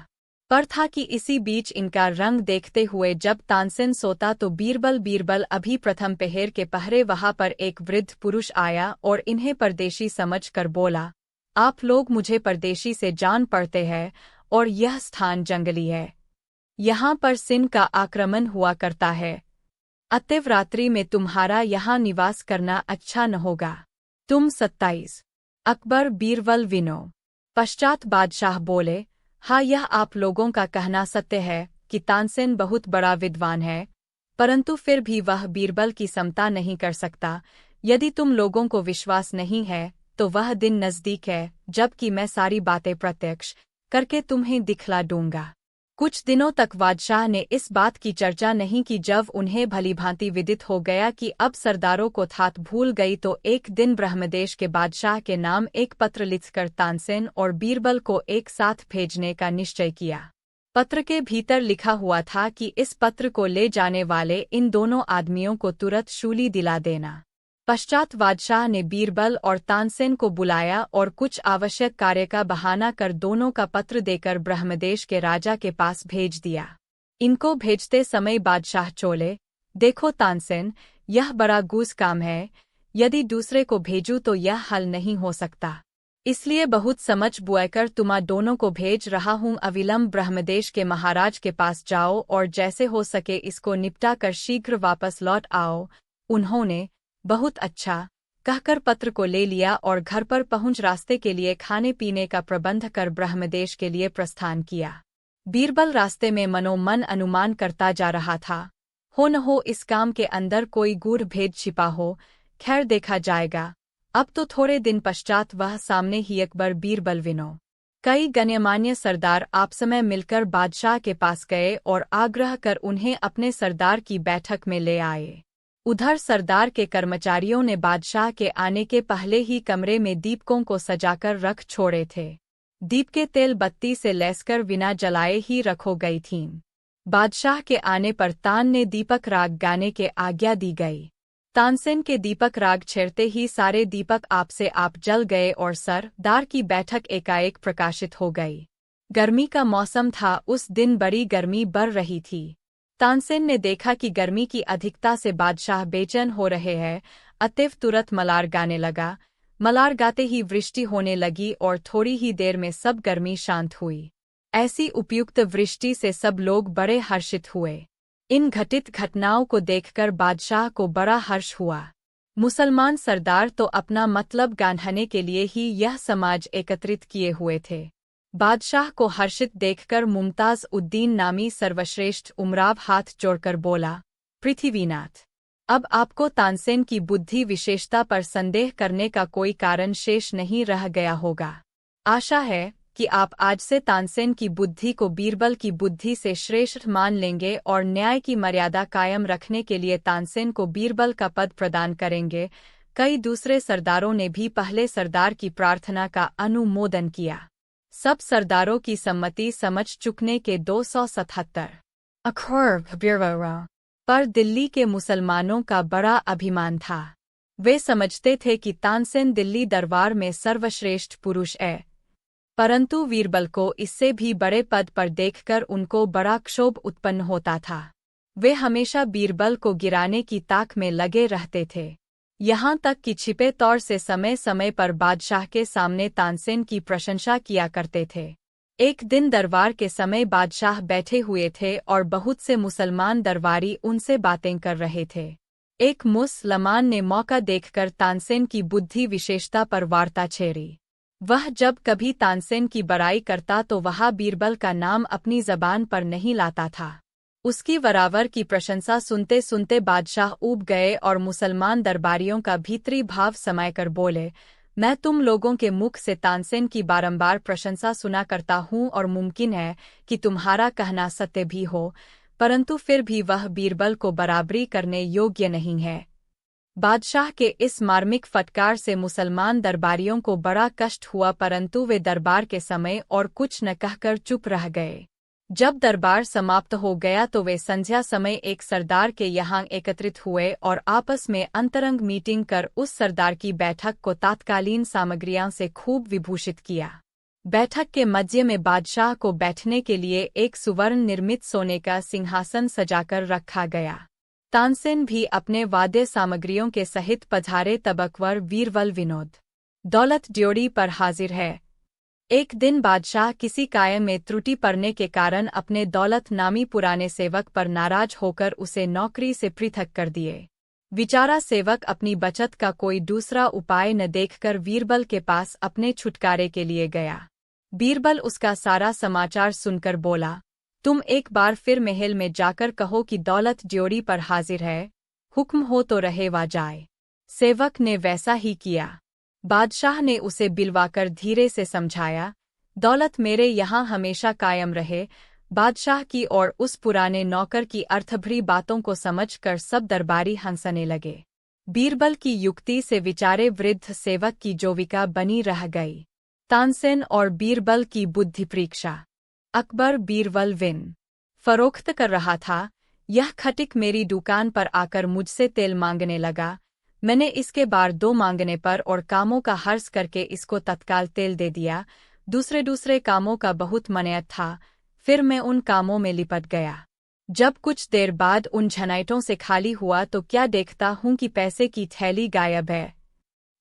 पर था कि इसी बीच इनका रंग देखते हुए जब तानसेन सोता तो बीरबल अभी प्रथम पहर के पहरे वहां पर एक वृद्ध पुरुष आया और इन्हें परदेशी समझकर बोला, आप लोग मुझे परदेशी से जान पड़ते हैं और यह स्थान जंगली है। यहाँ पर सिंह का आक्रमण हुआ करता है, अतएव रात्रि में तुम्हारा यहाँ निवास करना अच्छा न होगा। तुम 27 अकबर बीरबल विनो। पश्चात बादशाह बोले, हाँ यह आप लोगों का कहना सत्य है कि तानसेन बहुत बड़ा विद्वान है, परंतु फिर भी वह बीरबल की समता नहीं कर सकता। यदि तुम लोगों को विश्वास नहीं है तो वह दिन नज़दीक है जबकि मैं सारी बातें प्रत्यक्ष करके तुम्हें दिखला दूंगा। कुछ दिनों तक बादशाह ने इस बात की चर्चा नहीं की। जब उन्हें भलीभांति विदित हो गया कि अब सरदारों को थात भूल गई तो एक दिन ब्रह्मदेश के बादशाह के नाम एक पत्र लिखकर तानसेन और बीरबल को एक साथ भेजने का निश्चय किया। पत्र के भीतर लिखा हुआ था कि इस पत्र को ले जाने वाले इन दोनों आदमियों को तुरंत शूली दिला देना। पश्चात बादशाह ने बीरबल और तानसेन को बुलाया और कुछ आवश्यक कार्य का बहाना कर दोनों का पत्र देकर ब्रह्मदेश के राजा के पास भेज दिया। इनको भेजते समय बादशाह चोले, देखो तानसेन, यह बड़ा गुस्सा काम है, यदि दूसरे को भेजूं तो यह हल नहीं हो सकता, इसलिए बहुत समझ बुआकर तुम दोनों को भेज रहा हूँ। अविलंब ब्रह्मदेश के महाराज के पास जाओ और जैसे हो सके इसको निपटा कर शीघ्र वापस लौट आओ। उन्होंने बहुत अच्छा कहकर पत्र को ले लिया और घर पर पहुंच रास्ते के लिए खाने पीने का प्रबंध कर ब्रह्मदेश के लिए प्रस्थान किया। बीरबल रास्ते में मनोमन अनुमान करता जा रहा था, हो न हो इस काम के अंदर कोई गूढ़ भेद छिपा हो, खैर देखा जाएगा। अब तो थोड़े दिन पश्चात वह सामने ही अकबर बीरबल विनो कई गण्यमान्य सरदार आपसमय मिलकर बादशाह के पास गए और आग्रह कर उन्हें अपने सरदार की बैठक में ले आए। उधर सरदार के कर्मचारियों ने बादशाह के आने के पहले ही कमरे में दीपकों को सजाकर रख छोड़े थे। दीप के तेल बत्ती से लेसकर बिना जलाए ही रखो गई थीं। बादशाह के आने पर तान ने दीपक राग गाने के आज्ञा दी गई। तानसेन के दीपक राग छेड़ते ही सारे दीपक आप से आप जल गए और सरदार की बैठक एकाएक प्रकाशित हो गई। गर्मी का मौसम था, उस दिन बड़ी गर्मी बढ़ रही थी। तानसेन ने देखा कि गर्मी की अधिकता से बादशाह बेचैन हो रहे हैं, अतएव तुरंत मलार गाने लगा। मलार गाते ही वृष्टि होने लगी और थोड़ी ही देर में सब गर्मी शांत हुई। ऐसी उपयुक्त वृष्टि से सब लोग बड़े हर्षित हुए। इन घटित घटनाओं को देखकर बादशाह को बड़ा हर्ष हुआ। मुसलमान सरदार तो अपना मतलब गांधने के लिए ही यह समाज एकत्रित किए हुए थे। बादशाह को हर्षित देखकर मुमताज उद्दीन नामी सर्वश्रेष्ठ उमराव हाथ जोड़कर बोला, पृथ्वीनाथ, अब आपको तानसेन की बुद्धि विशेषता पर संदेह करने का कोई कारण शेष नहीं रह गया होगा। आशा है कि आप आज से तानसेन की बुद्धि को बीरबल की बुद्धि से श्रेष्ठ मान लेंगे और न्याय की मर्यादा कायम रखने के लिए तानसेन को बीरबल का पद प्रदान करेंगे। कई दूसरे सरदारों ने भी पहले सरदार की प्रार्थना का अनुमोदन किया। सब सरदारों की सम्मति समझ चुकने के 277 अखबार पर दिल्ली के मुसलमानों का बड़ा अभिमान था। वे समझते थे कि तानसेन दिल्ली दरबार में सर्वश्रेष्ठ पुरुष है, परंतु बीरबल को इससे भी बड़े पद पर देखकर उनको बड़ा क्षोभ उत्पन्न होता था। वे हमेशा बीरबल को गिराने की ताक में लगे रहते थे, यहाँ तक कि छिपे तौर से समय समय पर बादशाह के सामने तानसेन की प्रशंसा किया करते थे। एक दिन दरबार के समय बादशाह बैठे हुए थे और बहुत से मुसलमान दरबारी उनसे बातें कर रहे थे। एक मुसलमान ने मौका देखकर तानसेन की बुद्धि विशेषता पर वार्ता छेड़ी। वह जब कभी तानसेन की बड़ाई करता तो वह बीरबल का नाम अपनी जबान पर नहीं लाता था। उसकी वरावर की प्रशंसा सुनते सुनते बादशाह ऊब गए और मुसलमान दरबारियों का भीतरी भाव समायकर बोले, मैं तुम लोगों के मुख से तानसेन की बारंबार प्रशंसा सुना करता हूँ और मुमकिन है कि तुम्हारा कहना सत्य भी हो, परंतु फिर भी वह बीरबल को बराबरी करने योग्य नहीं है। बादशाह के इस मार्मिक फटकार से मुसलमान दरबारियों को बड़ा कष्ट हुआ, परंतु वे दरबार के समय और कुछ न कहकर चुप रह गए। जब दरबार समाप्त हो गया तो वे संध्या समय एक सरदार के यहाँ एकत्रित हुए और आपस में अंतरंग मीटिंग कर उस सरदार की बैठक को तात्कालीन सामग्रियों से खूब विभूषित किया। बैठक के मध्य में बादशाह को बैठने के लिए एक सुवर्ण निर्मित सोने का सिंहासन सजाकर रखा गया। तानसेन भी अपने वाद्य सामग्रियों के सहित पधारे। तब अकबर बीरबल विनोद दौलत ड्योढ़ी पर हाजिर है। एक दिन बादशाह किसी कार्य में त्रुटि पड़ने के कारण अपने दौलत नामी पुराने सेवक पर नाराज होकर उसे नौकरी से पृथक कर दिए। बेचारा सेवक अपनी बचत का कोई दूसरा उपाय न देखकर बीरबल के पास अपने छुटकारे के लिए गया। बीरबल उसका सारा समाचार सुनकर बोला, तुम एक बार फिर महल में जाकर कहो कि दौलत ड्योढ़ी पर हाजिर है, हुक्म हो तो रहे वा जाए। सेवक ने वैसा ही किया। बादशाह ने उसे बिलवाकर धीरे से समझाया, दौलत मेरे यहाँ हमेशा कायम रहे। बादशाह की और उस पुराने नौकर की अर्थभरी बातों को समझकर सब दरबारी हंसने लगे। बीरबल की युक्ति से विचारे वृद्ध सेवक की जोविका बनी रह गई। तानसेन और बीरबल की बुद्धि परीक्षा। अकबर बीरबल विन फरोख्त कर रहा था। यह खटिक मेरी दुकान पर आकर मुझसे तेल मांगने लगा। मैंने इसके बार 2 मांगने पर और कामों का हर्ष करके इसको तत्काल तेल दे दिया। दूसरे कामों का बहुत मन्यत था। फिर मैं उन कामों में लिपट गया। जब कुछ देर बाद उन झनाइटों से खाली हुआ तो क्या देखता हूँ कि पैसे की थैली गायब है।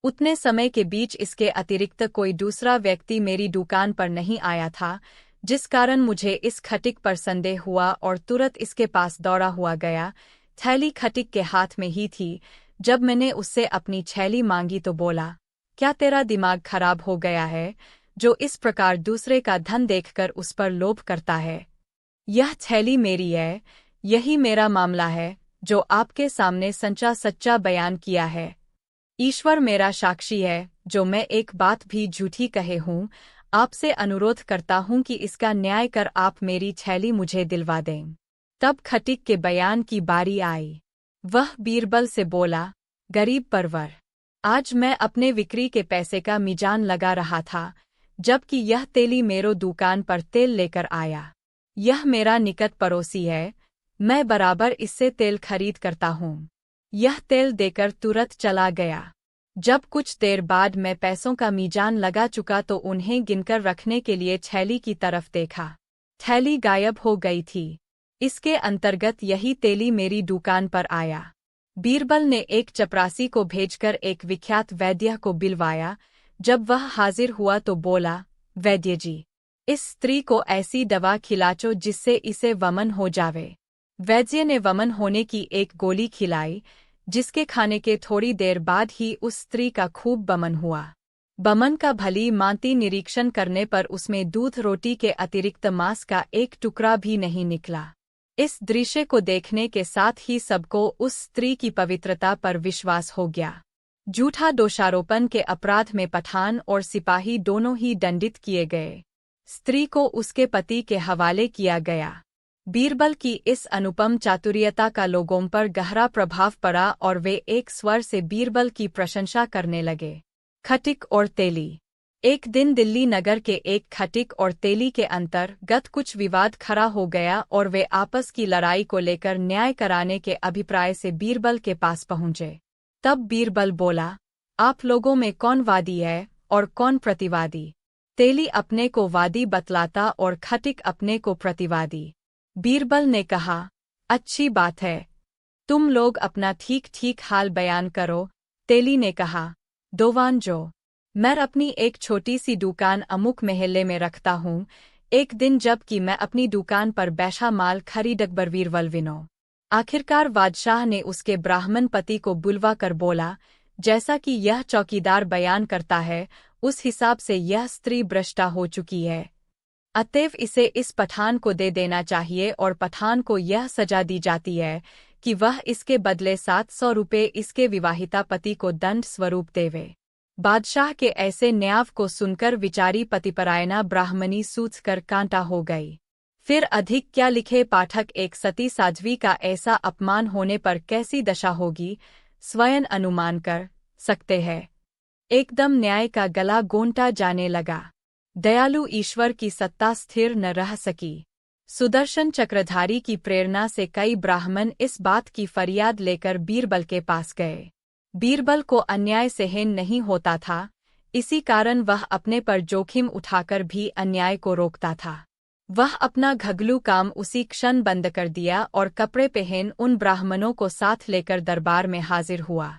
उतने समय के बीच इसके अतिरिक्त कोई दूसरा व्यक्ति मेरी दुकान पर नहीं आया था, जिस कारण मुझे इस खटिक पर संदेह हुआ और तुरंत इसके पास दौड़ा हुआ गया। थैली खटिक के हाथ में ही थी। जब मैंने उससे अपनी थैली मांगी तो बोला, क्या तेरा दिमाग खराब हो गया है, जो इस प्रकार दूसरे का धन देखकर उस पर लोभ करता है? यह थैली मेरी है, यही मेरा मामला है, जो आपके सामने सच्चा बयान किया है। ईश्वर मेरा साक्षी है, जो मैं एक बात भी झूठी कहे हूँ। आपसे अनुरोध करता हूँ कि इसका न्याय कर आप मेरी थैली मुझे दिलवा दें। तब खटिक के बयान की बारी आई। वह बीरबल से बोला, गरीब परवर, आज मैं अपने विक्री के पैसे का मीजान लगा रहा था, जबकि यह तेली मेरो दुकान पर तेल लेकर आया। यह मेरा निकट पड़ोसी है, मैं बराबर इससे तेल खरीद करता हूँ। यह तेल देकर तुरंत चला गया। जब कुछ देर बाद मैं पैसों का मीजान लगा चुका तो उन्हें गिनकर रखने के लिए थैली की तरफ देखा। थैली गायब हो गई थी। इसके अंतर्गत यही तेली मेरी दुकान पर आया। बीरबल ने एक चपरासी को भेजकर एक विख्यात वैद्य को बिलवाया। जब वह हाजिर हुआ तो बोला, वैद्य जी, इस स्त्री को ऐसी दवा खिलाचो जिससे इसे वमन हो जावे। वैद्य ने वमन होने की एक गोली खिलाई, जिसके खाने के थोड़ी देर बाद ही उस स्त्री का खूब बमन हुआ। बमन का भली मांति निरीक्षण करने पर उसमें दूध रोटी के अतिरिक्त मांस का एक टुकड़ा भी नहीं निकला। इस दृश्य को देखने के साथ ही सबको उस स्त्री की पवित्रता पर विश्वास हो गया। झूठा दोषारोपण के अपराध में पठान और सिपाही दोनों ही दंडित किए गए। स्त्री को उसके पति के हवाले किया गया। बीरबल की इस अनुपम चातुर्यता का लोगों पर गहरा प्रभाव पड़ा और वे एक स्वर से बीरबल की प्रशंसा करने लगे। खटिक और तेली। एक दिन दिल्ली नगर के एक खटिक और तेली के अंतर्गत कुछ विवाद खड़ा हो गया और वे आपस की लड़ाई को लेकर न्याय कराने के अभिप्राय से बीरबल के पास पहुंचे। तब बीरबल बोला, आप लोगों में कौन वादी है और कौन प्रतिवादी? तेली अपने को वादी बतलाता और खटिक अपने को प्रतिवादी। बीरबल ने कहा, अच्छी बात है, तुम लोग अपना ठीक हाल बयान करो। तेली ने कहा, दोवान जो, मैं अपनी एक छोटी सी दुकान अमुक महल्ले में रखता हूँ। एक दिन जबकि मैं अपनी दुकान पर बैठा माल खरीदक बीरबल विनो। आखिरकार बादशाह ने उसके ब्राह्मण पति को बुलवा कर बोला, जैसा कि यह चौकीदार बयान करता है, उस हिसाब से यह स्त्री भ्रष्टा हो चुकी है। अतएव इसे इस पठान को दे देना चाहिए और पठान को यह सजा दी जाती है कि वह इसके बदले 700 रुपये इसके विवाहिता पति को दंड स्वरूप देवे। बादशाह के ऐसे न्याय को सुनकर विचारी पतिपरायणा ब्राह्मणी सूझ कर कांटा हो गई। फिर अधिक क्या लिखे पाठक, एक सती साध्वी का ऐसा अपमान होने पर कैसी दशा होगी, स्वयं अनुमान कर सकते हैं। एकदम न्याय का गला गोंटा जाने लगा। दयालु ईश्वर की सत्ता स्थिर न रह सकी। सुदर्शन चक्रधारी की प्रेरणा से कई ब्राह्मण इस बात की फरियाद लेकर बीरबल के पास गए। बीरबल को अन्याय सहन नहीं होता था, इसी कारण वह अपने पर जोखिम उठाकर भी अन्याय को रोकता था। वह अपना घगलू काम उसी क्षण बंद कर दिया और कपड़े पहन उन ब्राह्मणों को साथ लेकर दरबार में हाजिर हुआ।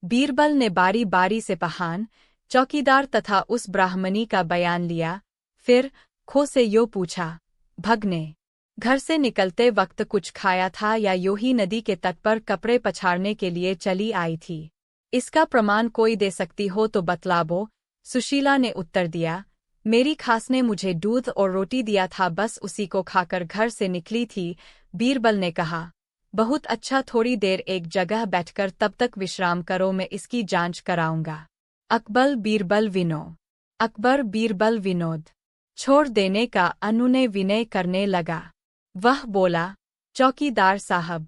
बीरबल ने बारी बारी से पहान, चौकीदार तथा उस ब्राह्मणी का बयान लिया, फिर खो से यो पूछा, भगने, घर से निकलते वक्त कुछ खाया था या यूं ही नदी के तट पर कपड़े पछाड़ने के लिए चली आई थी? इसका प्रमाण कोई दे सकती हो तो बतलाबो। सुशीला ने उत्तर दिया, मेरी खास ने मुझे दूध और रोटी दिया था, बस उसी को खाकर घर से निकली थी। बीरबल ने कहा, बहुत अच्छा, थोड़ी देर एक जगह बैठकर तब तक विश्राम करो, मैं इसकी जांच कराऊंगा। अकबर बीरबल विनोद छोड़ देने का अनुनय विनय करने लगा। वह बोला, चौकीदार साहब,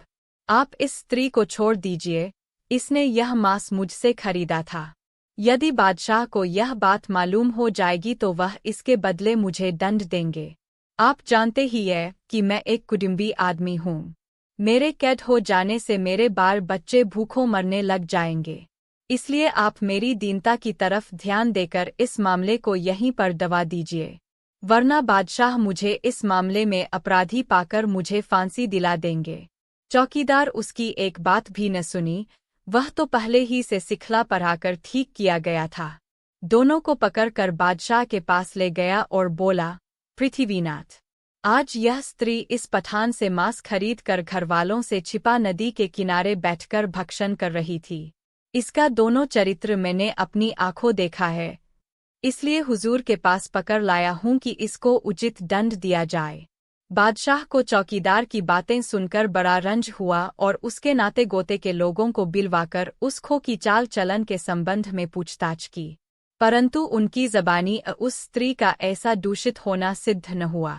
आप इस स्त्री को छोड़ दीजिए, इसने यह मांस मुझसे खरीदा था। यदि बादशाह को यह बात मालूम हो जाएगी तो वह इसके बदले मुझे दंड देंगे। आप जानते ही हैं कि मैं एक कुटुंबी आदमी हूँ। मेरे कैद हो जाने से मेरे बाल बच्चे भूखों मरने लग जाएंगे, इसलिए आप मेरी दीनता की तरफ ध्यान देकर इस मामले को यहीं पर दबा दीजिए, वरना बादशाह मुझे इस मामले में अपराधी पाकर मुझे फांसी दिला देंगे। चौकीदार उसकी एक बात भी न सुनी, वह तो पहले ही से सिखला पढ़ाकर ठीक किया गया था। दोनों को पकड़कर बादशाह के पास ले गया और बोला, पृथ्वीनाथ, आज यह स्त्री इस पठान से मांस खरीद कर घरवालों से छिपा नदी के किनारे बैठकर भक्षण कर रही थी। इसका दोनों चरित्र मैंने अपनी आंखों देखा है, इसलिए हुजूर के पास पकड़ लाया हूं कि इसको उचित दंड दिया जाए। बादशाह को चौकीदार की बातें सुनकर बड़ा रंज हुआ और उसके नाते गोते के लोगों को बिलवाकर उस खो की चाल चलन के संबंध में पूछताछ की, परंतु उनकी ज़बानी उस स्त्री का ऐसा दूषित होना सिद्ध न हुआ।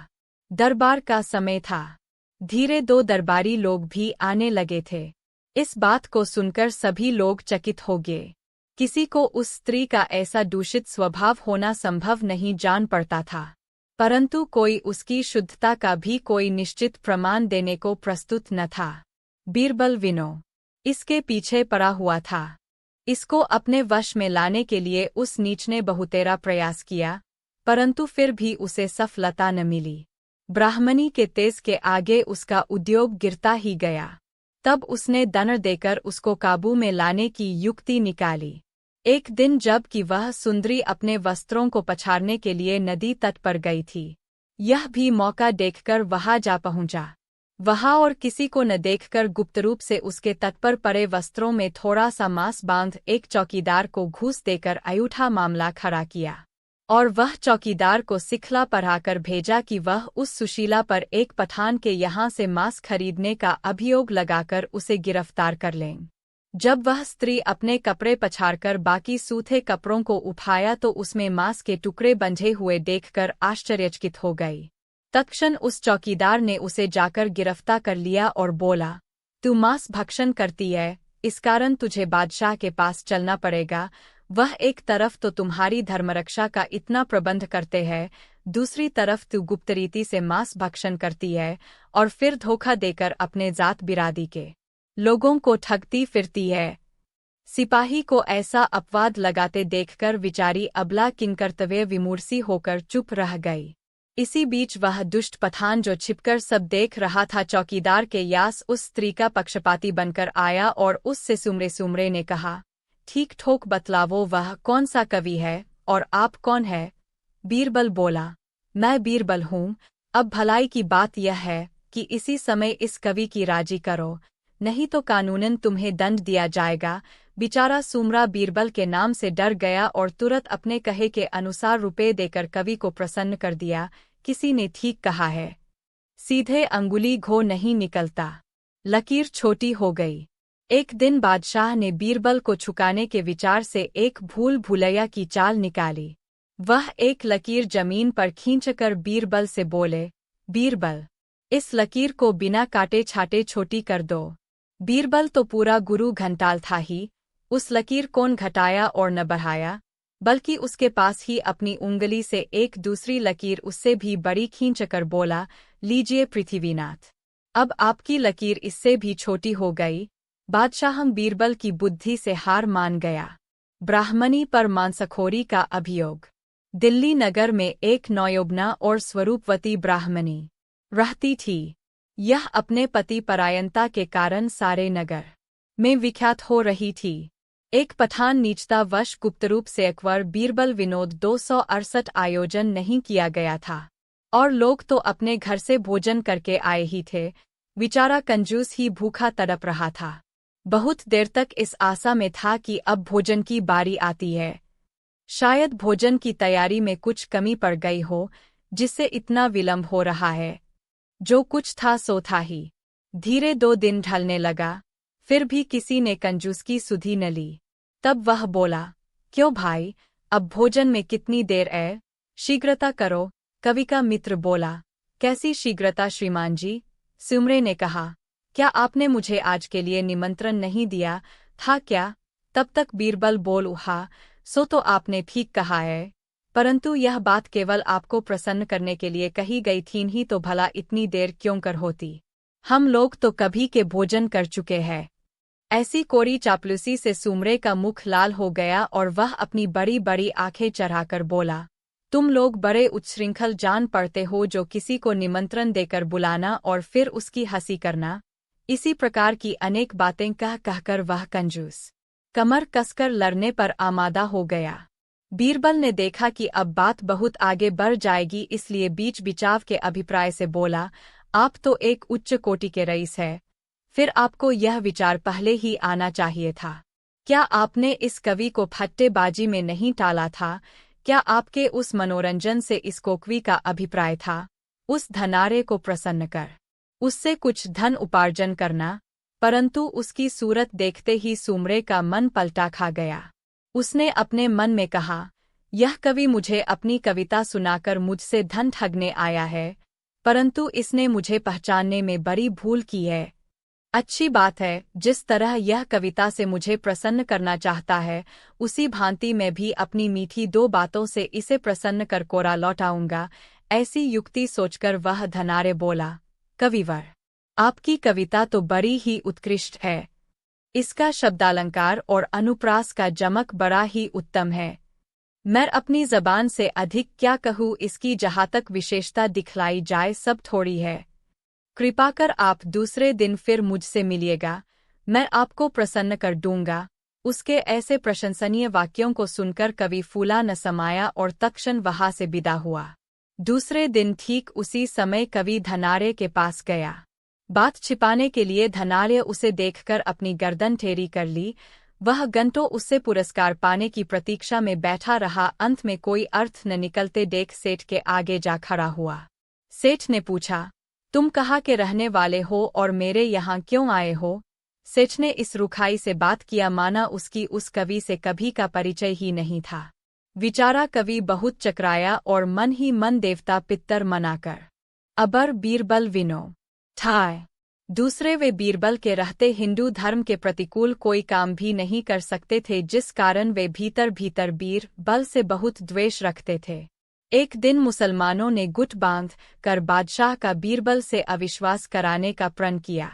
दरबार का समय था, धीरे दो दरबारी लोग भी आने लगे थे। इस बात को सुनकर सभी लोग चकित हो गए। किसी को उस स्त्री का ऐसा दूषित स्वभाव होना संभव नहीं जान पड़ता था, परंतु कोई उसकी शुद्धता का भी कोई निश्चित प्रमाण देने को प्रस्तुत न था। बीरबल इसके पीछे पड़ा हुआ था। इसको अपने वश में लाने के लिए उस नीच ने बहुतेरा प्रयास किया, परंतु फिर भी उसे सफलता न मिली। ब्राह्मणी के तेज के आगे उसका उद्योग गिरता ही गया। तब उसने दंड देकर उसको काबू में लाने की युक्ति निकाली। एक दिन जबकि वह सुंदरी अपने वस्त्रों को पछाड़ने के लिए नदी तट पर गई थी, यह भी मौका देखकर वहां जा पहुंचा। वहां और किसी को न देखकर गुप्त रूप से उसके तट पर पड़े वस्त्रों में थोड़ा सा मांस बांध एक चौकीदार को घूस देकर अयूठा मामला खड़ा किया, और वह चौकीदार को सिखला पढ़ाकर भेजा कि वह उस सुशीला पर एक पठान के यहाँ से मांस खरीदने का अभियोग लगाकर उसे गिरफ्तार कर लें। जब वह स्त्री अपने कपड़े पछाड़कर बाकी सूखे कपड़ों को उठाया तो उसमें मांस के टुकड़े बंधे हुए देखकर आश्चर्यचकित हो गई। तत्क्षण उस चौकीदार ने उसे जाकर गिरफ्तार कर लिया और बोला, तू मांस भक्षण करती है, इस कारण तुझे बादशाह के पास चलना पड़ेगा। वह एक तरफ तो तुम्हारी धर्मरक्षा का इतना प्रबंध करते हैं, दूसरी तरफ तू गुप्त रीति से मांस भक्षण करती है और फिर धोखा देकर अपने जात बिरादी के लोगों को ठगती फिरती है। सिपाही को ऐसा अपवाद लगाते देखकर विचारी अबला किंकर्तव्य विमूर्सी होकर चुप रह गई। इसी बीच वह दुष्ट पठान जो छिपकर सब देख रहा था चौकीदार के यास उस स्त्री का पक्षपाती बनकर आया और उससे सुमरे ने कहा, ठीक ठोक बतलावो, वह कौन सा कवि है और आप कौन है? बीरबल बोला, मैं बीरबल हूँ। अब भलाई की बात यह है कि इसी समय इस कवि की राजी करो, नहीं तो कानूनन तुम्हें दंड दिया जाएगा। बेचारा सुमरा बीरबल के नाम से डर गया और तुरंत अपने कहे के अनुसार रुपए देकर कवि को प्रसन्न कर दिया। किसी ने ठीक कहा है, सीधे अंगुली घो नहीं निकलता, लकीर छोटी हो गई। एक दिन बादशाह ने बीरबल को छुकाने के विचार से एक भूल भुलैया की चाल निकाली। वह एक लकीर जमीन पर खींचकर बीरबल से बोले, बीरबल, इस लकीर को बिना काटे छाटे छोटी कर दो। बीरबल तो पूरा गुरु घंटाल था ही, उस लकीर कौन घटाया और न बढ़ाया। बल्कि उसके पास ही अपनी उंगली से एक दूसरी लकीर उससे भी बड़ी खींचकर बोला, लीजिए पृथ्वीनाथ, अब आपकी लकीर इससे भी छोटी हो गई। बादशाह बीरबल की बुद्धि से हार मान गया। ब्राह्मणी पर मांसखोरी का अभियोग। दिल्ली नगर में एक नौयौवना और स्वरूपवती ब्राह्मणी रहती थी। यह अपने पति परायणता के कारण सारे नगर में विख्यात हो रही थी। एक पठान नीचतावश गुप्तरूप से अकबर बीरबल विनोद 268 आयोजन नहीं किया गया था, और लोग तो अपने घर से भोजन करके आए ही थे। बेचारा कंजूस ही भूखा तड़प रहा था। बहुत देर तक इस आशा में था कि अब भोजन की बारी आती है। शायद भोजन की तैयारी में कुछ कमी पड़ गई हो, जिससे इतना विलंब हो रहा है। जो कुछ था सो था ही। धीरे 2 दिन ढलने लगा, फिर भी किसी ने कंजूस की सुधि न ली। तब वह बोला, क्यों भाई, अब भोजन में कितनी देर है, शीघ्रता करो। कवि का मित्र बोला, कैसी शीघ्रता श्रीमान जी? सुमरे ने कहा, क्या आपने मुझे आज के लिए निमंत्रण नहीं दिया था क्या? तब तक बीरबल बोल उठा, सो तो आपने ठीक कहा है, परंतु यह बात केवल आपको प्रसन्न करने के लिए कही गई थी, ही तो भला इतनी देर क्यों कर होती? हम लोग तो कभी के भोजन कर चुके हैं। ऐसी कोरी चापलूसी से सुमरे का मुख लाल हो गया और वह अपनी बड़ी बड़ी आंखें चढ़ाकर बोला, तुम लोग बड़े उच्छृंखल जान पड़ते हो, जो किसी को निमंत्रण देकर बुलाना और फिर उसकी हंसी करना। इसी प्रकार की अनेक बातें कह कहकर वह कंजूस कमर कसकर लड़ने पर आमादा हो गया। बीरबल ने देखा कि अब बात बहुत आगे बढ़ जाएगी, इसलिए बीच बिचाव के अभिप्राय से बोला, आप तो एक उच्च कोटि के रईस है, फिर आपको यह विचार पहले ही आना चाहिए था। क्या आपने इस कवि को फट्टेबाजी में नहीं टाला था? क्या आपके उस मनोरंजन से इस कोकवी का अभिप्राय था? उस धनारे को प्रसन्न कर उससे कुछ धन उपार्जन करना। परंतु उसकी सूरत देखते ही सुमरे का मन पलटा खा गया। उसने अपने मन में कहा, यह कवि मुझे अपनी कविता सुनाकर मुझसे धन ठगने आया है, परंतु इसने मुझे पहचानने में बड़ी भूल की है। अच्छी बात है, जिस तरह यह कविता से मुझे प्रसन्न करना चाहता है, उसी भांति मैं भी अपनी मीठी 2 बातों से इसे प्रसन्न कर कोरा लौटाऊंगा। ऐसी युक्ति सोचकर वह धनारे बोला, कविवर, आपकी कविता तो बड़ी ही उत्कृष्ट है। इसका शब्दालंकार और अनुप्रास का जमक बड़ा ही उत्तम है। मैं अपनी जबान से अधिक क्या कहूँ, इसकी जहाँ तक विशेषता दिखलाई जाए सब थोड़ी है। कृपा कर आप दूसरे दिन फिर मुझसे मिलिएगा, मैं आपको प्रसन्न कर दूंगा। उसके ऐसे प्रशंसनीय वाक्यों को सुनकर कवि फूला न समाया और तत्क्षण वहां से विदा हुआ। दूसरे दिन ठीक उसी समय कवि धनारे के पास गया। बात छिपाने के लिए धनारे उसे देखकर अपनी गर्दन टेढ़ी कर ली। वह घंटों उससे पुरस्कार पाने की प्रतीक्षा में बैठा रहा। अंत में कोई अर्थ न निकलते देख सेठ के आगे जा खड़ा हुआ। सेठ ने पूछा, तुम कहाँ के रहने वाले हो और मेरे यहाँ क्यों आए हो? सेठ ने इस रुखाई से बात किया माना उसकी उस कवि से कभी का परिचय ही नहीं था। बेचारा कवि बहुत चकराया और मन ही मन देवता पितर मनाकर अबर बीरबल विनो ठाए। दूसरे वे बीरबल के रहते हिंदू धर्म के प्रतिकूल कोई काम भी नहीं कर सकते थे, जिस कारण वे भीतर भीतर बीरबल से बहुत द्वेष रखते थे। एक दिन मुसलमानों ने गुट बांध कर बादशाह का बीरबल से अविश्वास कराने का प्रण किया।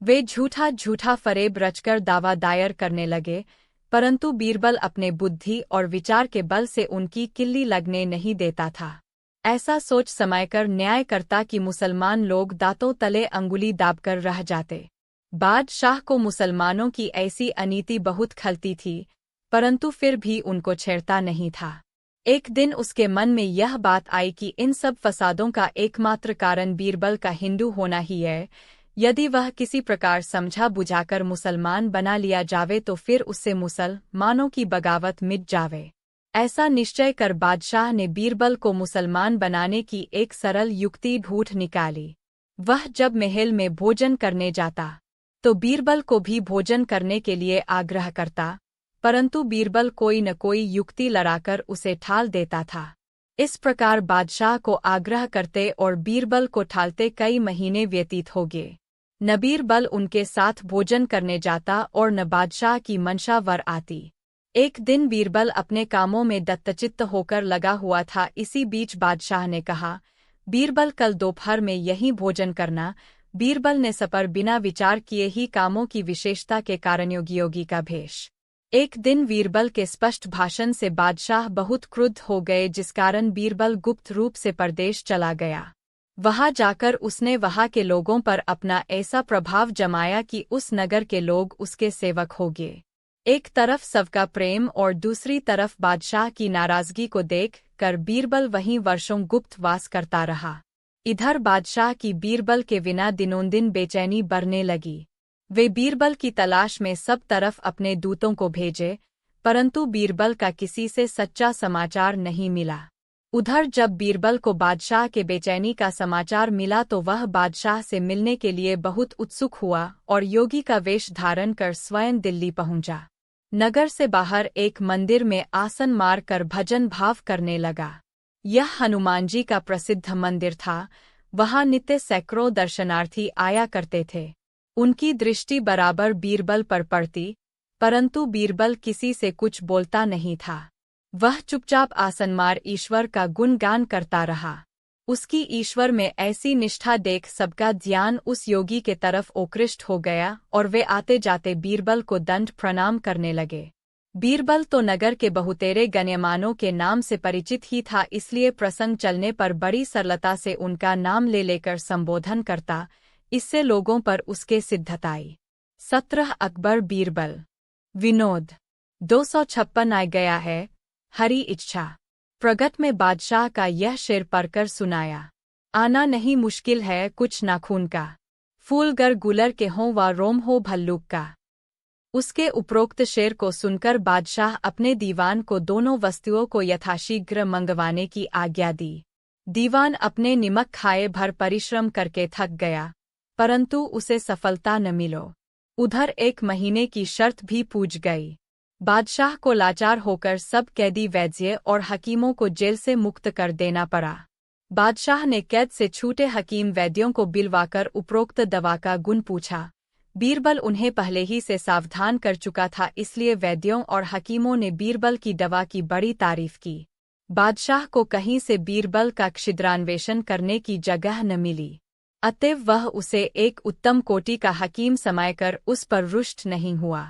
वे झूठा झूठा फरेब रचकर दावा दायर करने लगे, परंतु बीरबल अपने बुद्धि और विचार के बल से उनकी किल्ली लगने नहीं देता था। ऐसा सोच समायकर न्याय करता कि मुसलमान लोग दांतों तले अंगुली दाबकर रह जाते। बादशाह को मुसलमानों की ऐसी अनीति बहुत खलती थी, परंतु फिर भी उनको छेड़ता नहीं था। एक दिन उसके मन में यह बात आई कि इन सब फसादों का एकमात्र कारण बीरबल का हिंदू होना ही है। यदि वह किसी प्रकार समझा बुझाकर मुसलमान बना लिया जावे तो फिर उससे मुसलमानों की बगावत मिट जावे। ऐसा निश्चय कर बादशाह ने बीरबल को मुसलमान बनाने की एक सरल युक्ति ढूंढ निकाली। वह जब महल में भोजन करने जाता तो बीरबल को भी भोजन करने के लिए आग्रह करता, परंतु बीरबल कोई न कोई युक्ति लड़ाकर उसे ठाल देता था। इस प्रकार बादशाह को आग्रह करते और बीरबल को ठालते कई महीने व्यतीत हो गए। न बीरबल उनके साथ भोजन करने जाता और न बादशाह की मंशा वर आती। एक दिन बीरबल अपने कामों में दत्तचित्त होकर लगा हुआ था। इसी बीच बादशाह ने कहा, बीरबल कल दोपहर में यहीं भोजन करना। बीरबल ने सपर बिना विचार किए ही कामों की विशेषता के कारण योगी का भेष। एक दिन बीरबल के स्पष्ट भाषण से बादशाह बहुत क्रुद्ध हो गए, जिस कारण बीरबल गुप्त रूप से परदेश चला गया। वहां जाकर उसने वहां के लोगों पर अपना ऐसा प्रभाव जमाया कि उस नगर के लोग उसके सेवक हो गए। एक तरफ सबका प्रेम और दूसरी तरफ बादशाह की नाराजगी को देख कर बीरबल वहीं वर्षों गुप्त वास करता रहा। इधर बादशाह की बीरबल के बिना दिनोंदिन बेचैनी बढ़ने लगी। वे बीरबल की तलाश में सब तरफ अपने दूतों को भेजे, परंतु बीरबल का किसी से सच्चा समाचार नहीं मिला। उधर जब बीरबल को बादशाह के बेचैनी का समाचार मिला तो वह बादशाह से मिलने के लिए बहुत उत्सुक हुआ और योगी का वेश धारण कर स्वयं दिल्ली पहुंचा। नगर से बाहर एक मंदिर में आसन मार कर भजन भाव करने लगा। यह हनुमानजी का प्रसिद्ध मंदिर था। वहां नित्य सैकड़ों दर्शनार्थी आया करते थे। उनकी दृष्टि बराबर बीरबल पर पड़ती, परंतु बीरबल किसी से कुछ बोलता नहीं था। वह चुपचाप आसनमार ईश्वर का गुणगान करता रहा। उसकी ईश्वर में ऐसी निष्ठा देख सबका ध्यान उस योगी के तरफ आकृष्ट हो गया और वे आते जाते बीरबल को दंड प्रणाम करने लगे। बीरबल तो नगर के बहुतेरे गण्यमानों के नाम से परिचित ही था, इसलिए प्रसंग चलने पर बड़ी सरलता से उनका नाम ले लेकर संबोधन करता। इससे लोगों पर उसके सिद्धता आई। 17 अकबर बीरबल। विनोद 256 आ गया है। हरी इच्छा प्रगट में बादशाह का यह शेर पढ़कर सुनाया। आना नहीं मुश्किल है कुछ नाखून का, फूल गर गुलर के हों व रोम हो भल्लूक का। उसके उपरोक्त शेर को सुनकर बादशाह अपने दीवान को दोनों वस्तुओं को यथाशीघ्र मंगवाने की आज्ञा दी। दीवान अपने निमक खाए भर परिश्रम करके थक गया, परंतु उसे सफलता न मिलो। उधर 1 महीने की शर्त भी पूज गई। बादशाह को लाचार होकर सब कैदी वैद्य और हकीमों को जेल से मुक्त कर देना पड़ा। बादशाह ने कैद से छूटे हकीम वैद्यों को बिलवाकर उपरोक्त दवा का गुण पूछा। बीरबल उन्हें पहले ही से सावधान कर चुका था, इसलिए वैद्यों और हकीमों ने बीरबल की दवा की बड़ी तारीफ की। बादशाह को कहीं से बीरबल का छिद्रान्वेषण करने की जगह न मिली, अतएव वह उसे एक उत्तम कोटि का हकीम समझकर उस पर रुष्ट नहीं हुआ।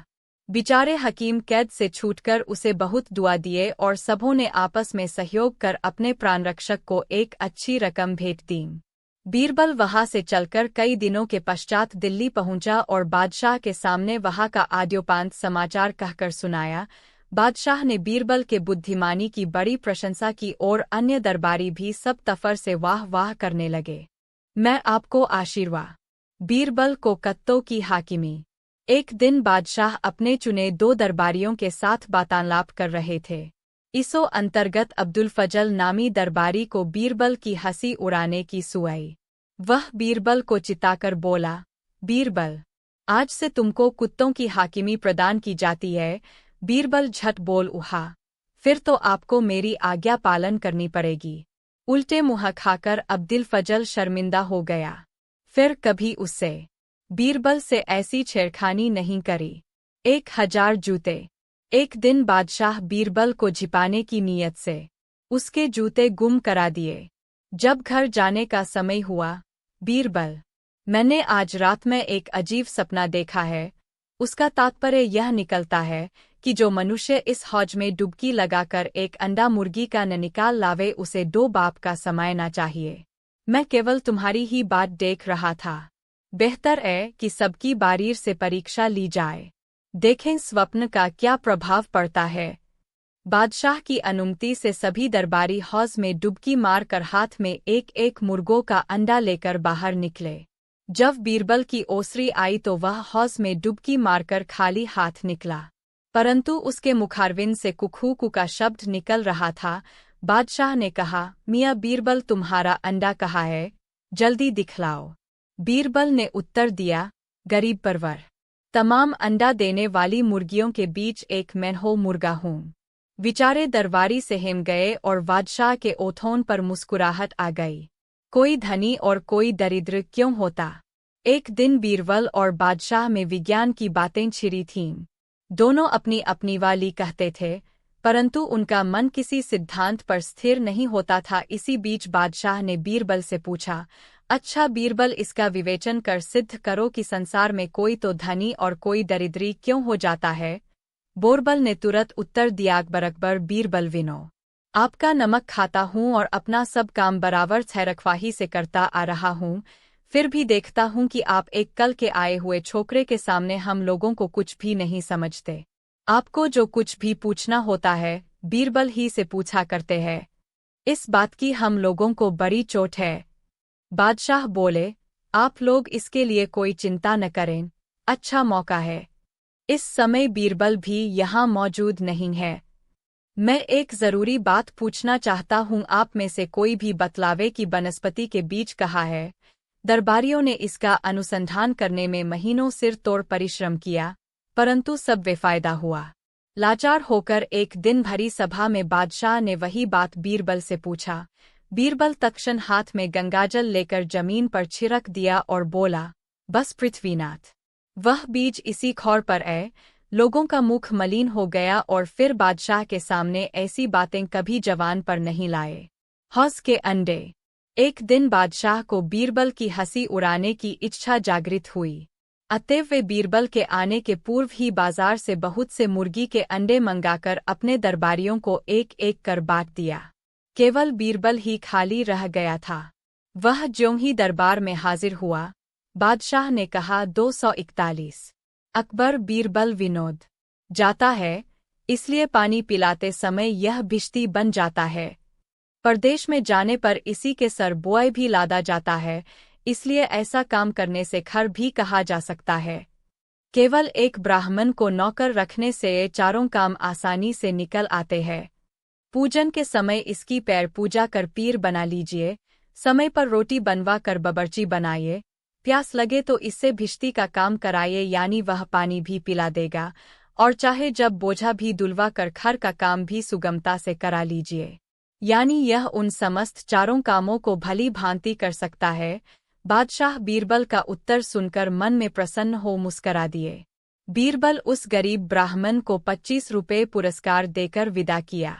बेचारे हकीम कैद से छूटकर उसे बहुत दुआ दिए और सबों ने आपस में सहयोग कर अपने प्राणरक्षक को एक अच्छी रकम भेंट दी। बीरबल वहां से चलकर कई दिनों के पश्चात दिल्ली पहुंचा और बादशाह के सामने वहां का आद्योपांत समाचार कहकर सुनाया। बादशाह ने बीरबल के बुद्धिमानी की बड़ी प्रशंसा की और अन्य दरबारी भी सब तफर से वाह वाह करने लगे। मैं आपको आशीर्वाद। बीरबल को कत्तों की हाकिमी। एक दिन बादशाह अपने चुने 2 दरबारियों के साथ बातालाप कर रहे थे। इसो अंतर्गत अब्दुल फजल नामी दरबारी को बीरबल की हंसी उड़ाने की सुआई। वह बीरबल को चिताकर बोला, बीरबल, आज से तुमको कुत्तों की हाकिमी प्रदान की जाती है। बीरबल झट बोल उठा, फिर तो आपको मेरी आज्ञा पालन करनी पड़ेगी। उल्टे मुँह खाकर अब्दुल फजल शर्मिंदा हो गया। फिर कभी उससे बीरबल से ऐसी छेड़खानी नहीं करी। 1000 जूते। एक दिन बादशाह बीरबल को छिपाने की नीयत से उसके जूते गुम करा दिए। जब घर जाने का समय हुआ, बीरबल, मैंने आज रात में एक अजीब सपना देखा है। उसका तात्पर्य यह निकलता है कि जो मनुष्य इस हौज में डुबकी लगाकर एक अंडा मुर्गी का न निकाल लावे उसे 2 बाप का समायना चाहिए। मैं केवल तुम्हारी ही बात देख रहा था। बेहतर है कि सबकी बारीर से परीक्षा ली जाए, देखें स्वप्न का क्या प्रभाव पड़ता है। बादशाह की अनुमति से सभी दरबारी हौज में डुबकी मारकर हाथ में एक मुर्गों का अंडा लेकर बाहर निकले। जब बीरबल की ओसरी आई तो वह हौज में डुबकी मारकर खाली हाथ निकला, परंतु उसके मुखारविंद से कुकू का शब्द निकल रहा था। बादशाह ने कहा, मियाँ बीरबल, तुम्हारा अंडा कहाँ है? जल्दी दिखलाओ। बीरबल ने उत्तर दिया, गरीब परवर, तमाम अंडा देने वाली मुर्गियों के बीच एक मैनहो मुर्गा हूँ। बेचारे दरबारी से हिम गए और बादशाह के ओठों पर मुस्कुराहट आ गई। कोई धनी और कोई दरिद्र क्यों होता? एक दिन बीरबल और बादशाह में विज्ञान की बातें छिड़ी थीं। दोनों अपनी अपनी वाली कहते थे, परंतु उनका मन किसी सिद्धांत पर स्थिर नहीं होता था। इसी बीच बादशाह ने बीरबल से पूछा, अच्छा बीरबल, इसका विवेचन कर सिद्ध करो कि संसार में कोई तो धनी और कोई दरिद्री क्यों हो जाता है। बोरबल ने तुरंत उत्तर दिया, अकबर बीरबल विनो, आपका नमक खाता हूँ और अपना सब काम बराबर खैरख्वाही से करता आ रहा हूँ, फिर भी देखता हूँ कि आप एक कल के आए हुए छोकरे के सामने हम लोगों को कुछ भी नहीं समझते। आपको जो कुछ भी पूछना होता है बीरबल ही से पूछा करते हैं। इस बात की हम लोगों को बड़ी चोट है। बादशाह बोले, आप लोग इसके लिए कोई चिंता न करें, अच्छा मौका है। इस समय बीरबल भी यहाँ मौजूद नहीं है। मैं एक जरूरी बात पूछना चाहता हूँ, आप में से कोई भी बतलावे कि वनस्पति के बीज कहाँ है। दरबारियों ने इसका अनुसंधान करने में महीनों सिर तोड़ परिश्रम किया, परंतु सब बेफायदा हुआ। लाचार होकर एक दिन भरी सभा में बादशाह ने वही बात बीरबल से पूछा। बीरबल तत्क्षण हाथ में गंगाजल लेकर जमीन पर छिड़क दिया और बोला, बस पृथ्वीनाथ, वह बीज इसी खौर पर है। लोगों का मुख मलिन हो गया और फिर बादशाह के सामने ऐसी बातें कभी जवान पर नहीं लाए। हौस के अंडे। एक दिन बादशाह को बीरबल की हंसी उड़ाने की इच्छा जागृत हुई, अतएव वे बीरबल के आने के पूर्व ही बाजार से बहुत से मुर्गी के अंडे मंगाकर अपने दरबारियों को एक एक कर बांट दिया। केवल बीरबल ही खाली रह गया था। वह ज्यों ही दरबार में हाजिर हुआ, बादशाह ने कहा, 241। अकबर बीरबल विनोद जाता है, इसलिए पानी पिलाते समय यह भिश्ती बन जाता है। परदेश में जाने पर इसी के सर बोए भी लादा जाता है, इसलिए ऐसा काम करने से खर भी कहा जा सकता है। केवल एक ब्राह्मण को नौकर रखने से ये चारों काम आसानी से निकल आते हैं। पूजन के समय इसकी पैर पूजा कर पीर बना लीजिए, समय पर रोटी बनवा कर बबरची बनाइए, प्यास लगे तो इससे भिश्ती का काम कराइए, यानी वह पानी भी पिला देगा, और चाहे जब बोझा भी दुलवा कर खर का काम भी सुगमता से करा लीजिए, यानी यह उन समस्त चारों कामों को भली भांति कर सकता है। बादशाह बीरबल का उत्तर सुनकर मन में प्रसन्न हो मुस्करा दिए। बीरबल उस गरीब ब्राह्मण को 25 रुपये पुरस्कार देकर विदा किया।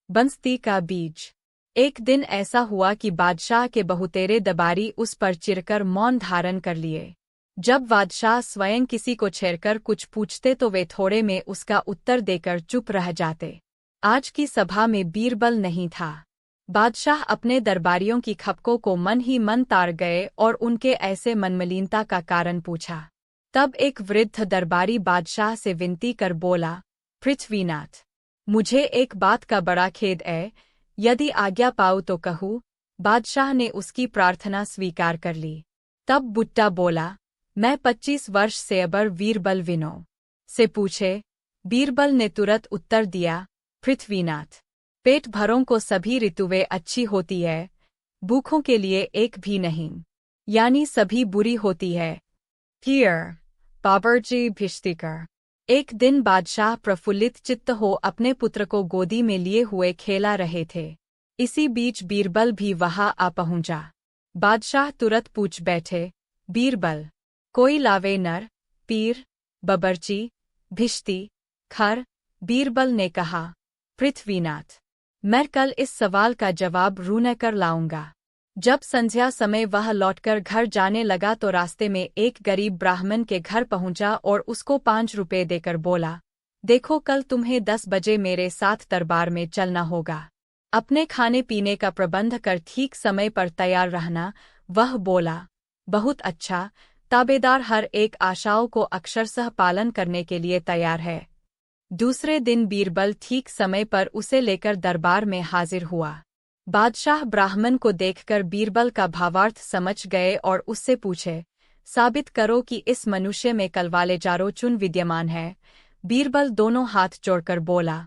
बंसती का बीज। एक दिन ऐसा हुआ कि बादशाह के बहुतेरे दरबारी उस पर चिढ़कर मौन धारण कर लिए। जब बादशाह स्वयं किसी को छेड़कर कुछ पूछते तो वे थोड़े में उसका उत्तर देकर चुप रह जाते। आज की सभा में बीरबल नहीं था। बादशाह अपने दरबारियों की खपकों को मन ही मन तार गए और उनके ऐसे मनमलिनता का कारण पूछा। तब एक वृद्ध दरबारी बादशाह से विनती कर बोला, पृथ्वीनाथ, मुझे एक बात का बड़ा खेद है, यदि आज्ञा पाऊँ तो कहूँ। बादशाह ने उसकी प्रार्थना स्वीकार कर ली। तब बुट्टा बोला, मैं 25 वर्ष से अबर बीरबल विनो से पूछे। बीरबल ने तुरंत उत्तर दिया, पृथ्वीनाथ, पेट भरों को सभी ऋतुएं अच्छी होती है, भूखों के लिए एक भी नहीं, यानी सभी बुरी होती है। हियर बाबरजी भिश्तिकर। एक दिन बादशाह प्रफुल्लित चित्त हो अपने पुत्र को गोदी में लिए हुए खेला रहे थे। इसी बीच बीरबल भी वहां आ पहुंचा। बादशाह तुरंत पूछ बैठे, बीरबल, कोई लावे नर, पीर, बबरची, भिश्ती, खर? बीरबल ने कहा, पृथ्वीनाथ, मैं कल इस सवाल का जवाब ढूंढ कर लाऊंगा। जब संध्या समय वह लौटकर घर जाने लगा तो रास्ते में एक गरीब ब्राह्मण के घर पहुंचा और उसको 5 रुपये देकर बोला, देखो कल तुम्हें 10 बजे मेरे साथ दरबार में चलना होगा। अपने खाने पीने का प्रबंध कर ठीक समय पर तैयार रहना। वह बोला, बहुत अच्छा, ताबेदार हर एक आशाओं को अक्षरशः पालन करने के लिए तैयार है। दूसरे दिन बीरबल ठीक समय पर उसे लेकर दरबार में हाजिर हुआ। बादशाह ब्राह्मण को देखकर बीरबल का भावार्थ समझ गए और उससे पूछे, साबित करो कि इस मनुष्य में कल वाले चारों चुन विद्यमान है। बीरबल दोनों हाथ जोड़कर बोला,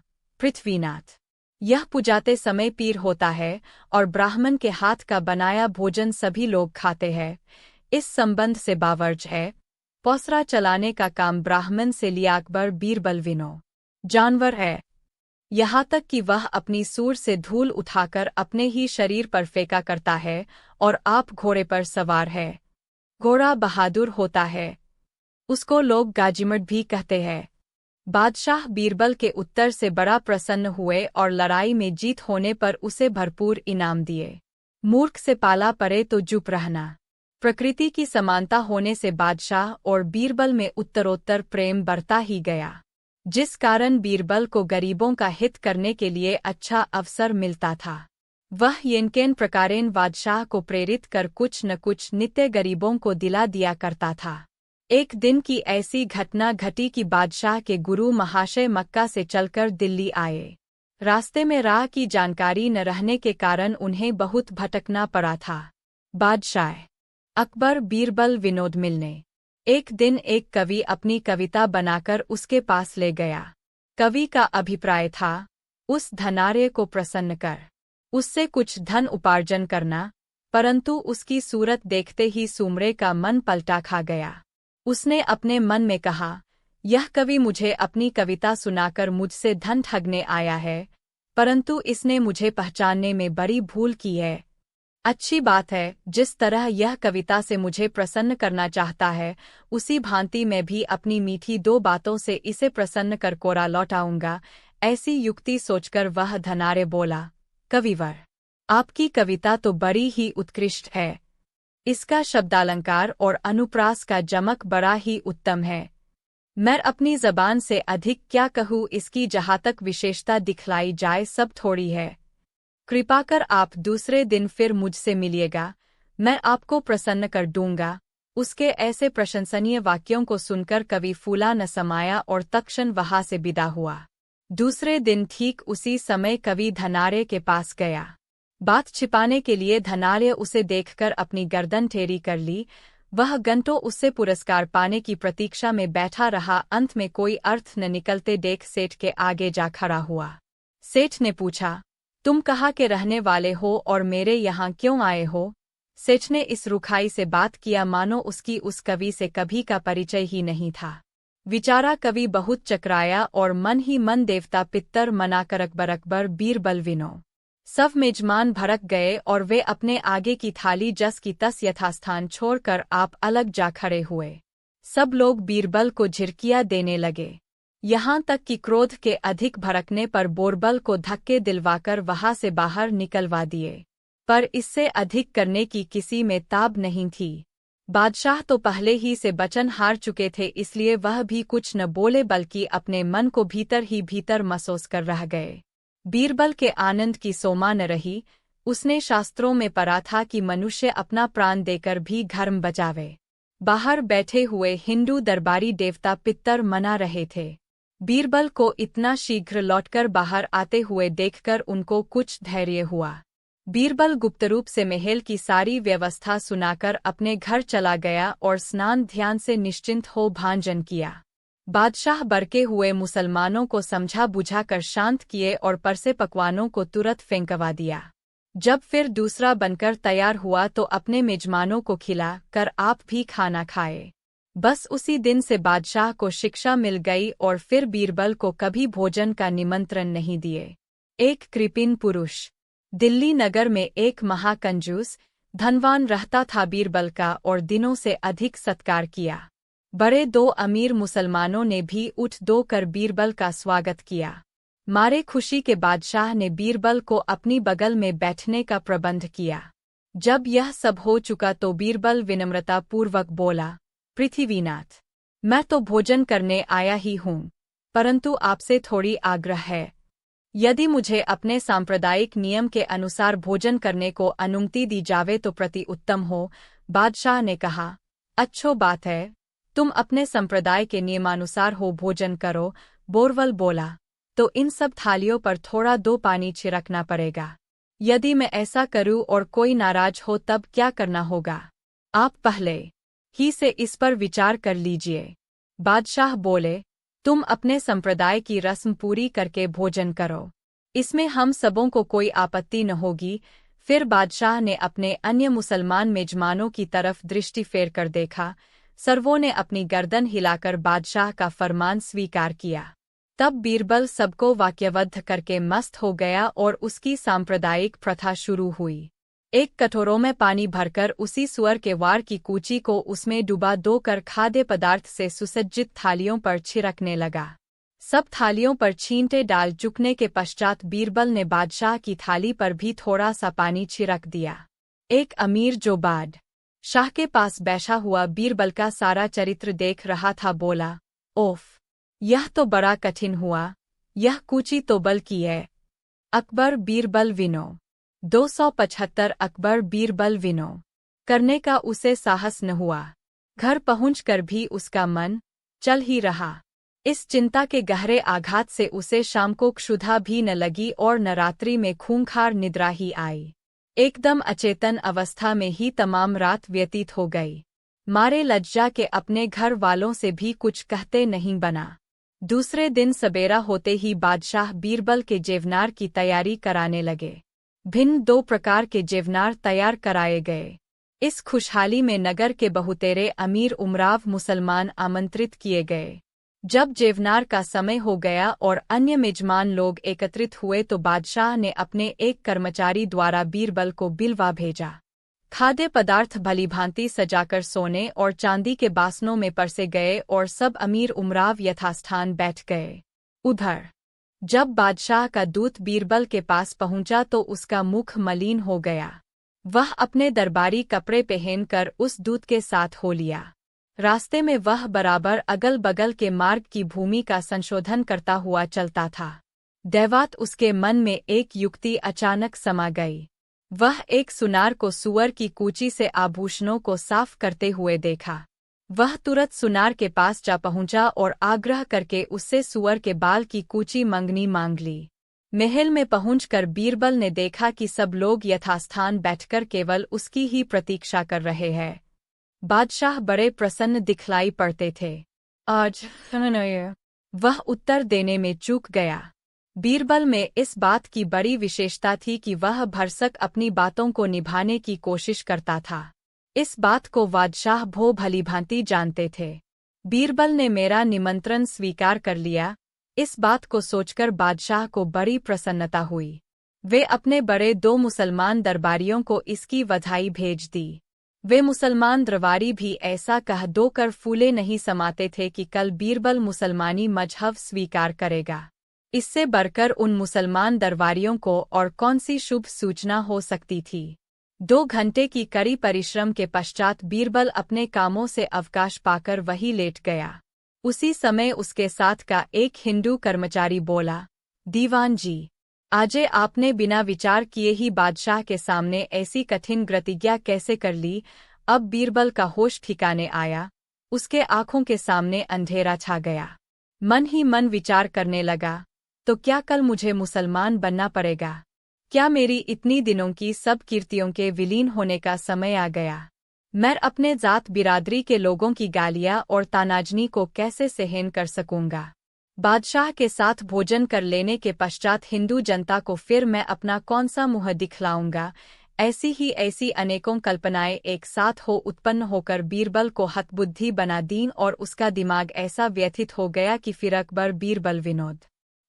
पृथ्वीनाथ, यह पुजाते समय पीर होता है और ब्राह्मण के हाथ का बनाया भोजन सभी लोग खाते हैं। इस संबंध से बावर्ज है। पौसरा चलाने का काम ब्राह्मण से लिया अकबर बीरबल विनो जानवर है, यहाँ तक कि वह अपनी सूर से धूल उठाकर अपने ही शरीर पर फेंका करता है, और आप घोड़े पर सवार है। घोड़ा बहादुर होता है, उसको लोग गाजिमट भी कहते हैं। बादशाह बीरबल के उत्तर से बड़ा प्रसन्न हुए और लड़ाई में जीत होने पर उसे भरपूर इनाम दिए। मूर्ख से पाला पड़े तो चुप रहना। प्रकृति की समानता होने से बादशाह और बीरबल में उत्तरोत्तर प्रेम बढ़ता ही गया, जिस कारण बीरबल को गरीबों का हित करने के लिए अच्छा अवसर मिलता था। वह येनकेन प्रकारेण बादशाह को प्रेरित कर कुछ न कुछ नित्य गरीबों को दिला दिया करता था। एक दिन की ऐसी घटना घटी कि बादशाह के गुरु महाशय मक्का से चलकर दिल्ली आए। रास्ते में राह की जानकारी न रहने के कारण उन्हें बहुत भटकना पड़ा था। बादशाह अकबर बीरबल विनोद मिलने। एक दिन एक कवि अपनी कविता बनाकर उसके पास ले गया। कवि का अभिप्राय था, उस धनार्य को प्रसन्न कर, उससे कुछ धन उपार्जन करना, परंतु उसकी सूरत देखते ही सुमरे का मन पलटा खा गया। उसने अपने मन में कहा, यह कवि मुझे अपनी कविता सुनाकर मुझसे धन ठगने आया है, परंतु इसने मुझे पहचानने में बड़ी भूल की है। अच्छी बात है, जिस तरह यह कविता से मुझे प्रसन्न करना चाहता है, उसी भांति मैं भी अपनी मीठी 2 बातों से इसे प्रसन्न कर कोरा लौटाऊंगा। ऐसी युक्ति सोचकर वह धनार्य बोला, कविवर, आपकी कविता तो बड़ी ही उत्कृष्ट है। इसका शब्दालंकार और अनुप्रास का जमक बड़ा ही उत्तम है। मैं अपनी जबान से अधिक क्या कहूँ, इसकी जहाँ तक विशेषता दिखलाई जाए सब थोड़ी है। कृपा कर आप दूसरे दिन फिर मुझसे मिलिएगा, मैं आपको प्रसन्न कर दूंगा। उसके ऐसे प्रशंसनीय वाक्यों को सुनकर कवि फूला न समाया और तत्क्षण वहां से विदा हुआ। दूसरे दिन ठीक उसी समय कवि धनार्य के पास गया। बात छिपाने के लिए धनार्य उसे देखकर अपनी गर्दन टेढ़ी कर ली। वह घंटों उससे पुरस्कार पाने की प्रतीक्षा में बैठा रहा। अंत में कोई अर्थ न निकलते देख सेठ के आगे जा खड़ा हुआ। सेठ ने पूछा, तुम कहाँ के रहने वाले हो और मेरे यहाँ क्यों आए हो? सेठ ने इस रुखाई से बात किया मानो उसकी उस कवि से कभी का परिचय ही नहीं था। विचारा कवि बहुत चकराया और मन ही मन देवता पितर मना कर अकबर बीरबल विनो। सब मेजमान भड़क गए और वे अपने आगे की थाली जस की तस यथास्थान छोड़कर आप अलग जा खड़े हुए। सब लोग बीरबल को झिड़कियां देने लगे, यहाँ तक कि क्रोध के अधिक भड़कने पर बोरबल को धक्के दिलवाकर वहां से बाहर निकलवा दिए। पर इससे अधिक करने की किसी में ताब नहीं थी। बादशाह तो पहले ही से वचन हार चुके थे, इसलिए वह भी कुछ न बोले बल्कि अपने मन को भीतर ही भीतर महसूस कर रह गए। बीरबल के आनंद की सोमा न रही। उसने शास्त्रों में पढ़ा था कि मनुष्य अपना प्राण देकर भी धर्म बचावे। बाहर बैठे हुए हिंदू दरबारी देवता पितर मना रहे थे। बीरबल को इतना शीघ्र लौटकर बाहर आते हुए देखकर उनको कुछ धैर्य हुआ। बीरबल गुप्तरूप से महल की सारी व्यवस्था सुनाकर अपने घर चला गया और स्नान ध्यान से निश्चिंत हो भोजन किया। बादशाह बरके हुए मुसलमानों को समझा बुझाकर शांत किए और परसे पकवानों को तुरंत फेंकवा दिया। जब फिर दूसरा बनकर तैयार हुआ तो अपने मेजमानों को खिला कर आप भी खाना खाए। बस उसी दिन से बादशाह को शिक्षा मिल गई और फिर बीरबल को कभी भोजन का निमंत्रण नहीं दिए। एक कृपण पुरुष। दिल्ली नगर में एक महाकंजूस धनवान रहता था बीरबल का और दिनों से अधिक सत्कार किया। बड़े 2 अमीर मुसलमानों ने भी उठ दो कर बीरबल का स्वागत किया। मारे खुशी के बादशाह ने बीरबल को अपनी बगल में बैठने का प्रबंध किया। जब यह सब हो चुका तो बीरबल विनम्रतापूर्वक बोला, पृथ्वीनाथ, मैं तो भोजन करने आया ही हूँ, परंतु आपसे थोड़ी आग्रह है। यदि मुझे अपने सांप्रदायिक नियम के अनुसार भोजन करने को अनुमति दी जावे तो प्रति उत्तम हो। बादशाह ने कहा, अच्छो बात है, तुम अपने संप्रदाय के नियमानुसार हो भोजन करो। बोरबल बोला, तो इन सब थालियों पर थोड़ा 2 पानी छिड़कना पड़ेगा। यदि मैं ऐसा करूं और कोई नाराज हो तब क्या करना होगा? आप पहले ही से इस पर विचार कर लीजिए। बादशाह बोले, तुम अपने संप्रदाय की रस्म पूरी करके भोजन करो, इसमें हम सबों को कोई आपत्ति न होगी। फिर बादशाह ने अपने अन्य मुसलमान मेजमानों की तरफ दृष्टि फेर कर देखा। सर्वों ने अपनी गर्दन हिलाकर बादशाह का फरमान स्वीकार किया। तब बीरबल सबको वाक्यबद्ध करके मस्त हो गया और उसकी सांप्रदायिक प्रथा शुरू हुई। एक कटोरों में पानी भरकर उसी सुअर के वार की कूची को उसमें डुबा दो कर खाद्य पदार्थ से सुसज्जित थालियों पर छिड़कने लगा। सब थालियों पर छींटे डाल चुकने के पश्चात बीरबल ने बादशाह की थाली पर भी थोड़ा सा पानी छिड़क दिया। एक अमीर जो बादशाह के पास बैठा हुआ बीरबल का सारा चरित्र देख रहा था बोला, ओफ, यह तो बड़ा कठिन हुआ, यह कूची तो बल की है। अकबर बीरबल विनो 275 अकबर बीरबल विनो करने का उसे साहस न हुआ। घर पहुंचकर भी उसका मन चल ही रहा। इस चिंता के गहरे आघात से उसे शाम को क्षुधा भी न लगी और न रात्रि में खूंखार निद्रा ही आई। एकदम अचेतन अवस्था में ही तमाम रात व्यतीत हो गई। मारे लज्जा के अपने घर वालों से भी कुछ कहते नहीं बना। दूसरे दिन सबेरा होते ही बादशाह बीरबल के जेवनार की तैयारी कराने लगे। भिन्न 2 प्रकार के जेवनार तैयार कराए गए। इस खुशहाली में नगर के बहुतेरे अमीर उमराव मुसलमान आमंत्रित किए गए। जब जेवनार का समय हो गया और अन्य मेजमान लोग एकत्रित हुए तो बादशाह ने अपने एक कर्मचारी द्वारा बीरबल को बिलवा भेजा। खाद्य पदार्थ भलीभांति सजाकर सोने और चांदी के बासनों में परसे गए और सब अमीर उमराव यथास्थान बैठ गए। उधर जब बादशाह का दूत बीरबल के पास पहुंचा तो उसका मुख मलिन हो गया। वह अपने दरबारी कपड़े पहनकर उस दूत के साथ हो लिया। रास्ते में वह बराबर अगल बगल के मार्ग की भूमि का संशोधन करता हुआ चलता था। दैवात उसके मन में एक युक्ति अचानक समा गई। वह एक सुनार को सुअर की कूची से आभूषणों को साफ करते हुए देखा। वह तुरंत सुनार के पास जा पहुंचा और आग्रह करके उससे सुअर के बाल की कूची मंगनी मांग ली। महल में पहुंचकर बीरबल ने देखा कि सब लोग यथास्थान बैठकर केवल उसकी ही प्रतीक्षा कर रहे हैं। बादशाह बड़े प्रसन्न दिखलाई पड़ते थे। आज वह उत्तर देने में चूक गया। बीरबल में इस बात की बड़ी विशेषता थी कि वह भरसक अपनी बातों को निभाने की कोशिश करता था। इस बात को बादशाह भो भलीभांति जानते थे। बीरबल ने मेरा निमंत्रण स्वीकार कर लिया। इस बात को सोचकर बादशाह को बड़ी प्रसन्नता हुई। वे अपने बड़े 2 मुसलमान दरबारियों को इसकी बधाई भेज दी। वे मुसलमान दरबारी भी ऐसा कह दो कर फूले नहीं समाते थे कि कल बीरबल मुसलमानी मजहब स्वीकार करेगा। इससे बढ़कर उन मुसलमान दरबारियों को और कौन सी शुभ सूचना हो सकती थी। 2 घंटे की कड़ी परिश्रम के पश्चात बीरबल अपने कामों से अवकाश पाकर वहीं लेट गया। उसी समय उसके साथ का एक हिंदू कर्मचारी बोला, दीवान जी, आजे आपने बिना विचार किए ही बादशाह के सामने ऐसी कठिन प्रतिज्ञा कैसे कर ली। अब बीरबल का होश ठिकाने आया। उसके आंखों के सामने अंधेरा छा गया। मन ही मन विचार करने लगा, तो क्या कल मुझे मुसलमान बनना पड़ेगा? क्या मेरी इतनी दिनों की सब कीर्तियों के विलीन होने का समय आ गया? मैं अपने जात बिरादरी के लोगों की गालियां और तानाजनी को कैसे सहन कर सकूंगा? बादशाह के साथ भोजन कर लेने के पश्चात हिंदू जनता को फिर मैं अपना कौन सा मुँह दिखलाऊंगा? ऐसी अनेकों कल्पनाएं एक साथ हो उत्पन्न होकर बीरबल को हतबुद्धि बना दीं और उसका दिमाग ऐसा व्यथित हो गया कि फिर अकबर बीरबल विनोद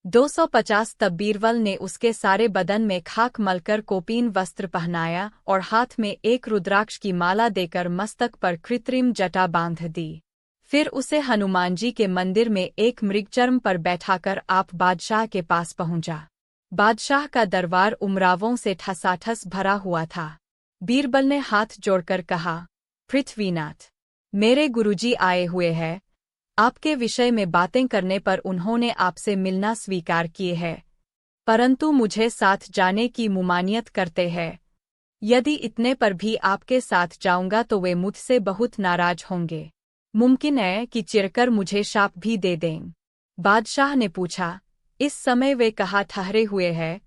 250 तब बीरबल ने उसके सारे बदन में खाक मलकर कोपीन वस्त्र पहनाया और हाथ में एक रुद्राक्ष की माला देकर मस्तक पर कृत्रिम जटा बांध दी। फिर उसे हनुमान जी के मंदिर में एक मृगचर्म पर बैठाकर आप बादशाह के पास पहुंचा। बादशाह का दरबार उमरावों से ठसाठस भरा हुआ था। बीरबल ने हाथ जोड़कर कहा, पृथ्वीनाथ, मेरे गुरुजी आए हुए हैं। आपके विषय में बातें करने पर उन्होंने आपसे मिलना स्वीकार किए है, परंतु मुझे साथ जाने की मुमानियत करते हैं। यदि इतने पर भी आपके साथ जाऊंगा तो वे मुझसे बहुत नाराज होंगे। मुमकिन है कि चिरकर मुझे शाप भी दे दें। बादशाह ने पूछा, इस समय वे कहाँ ठहरे हुए हैं?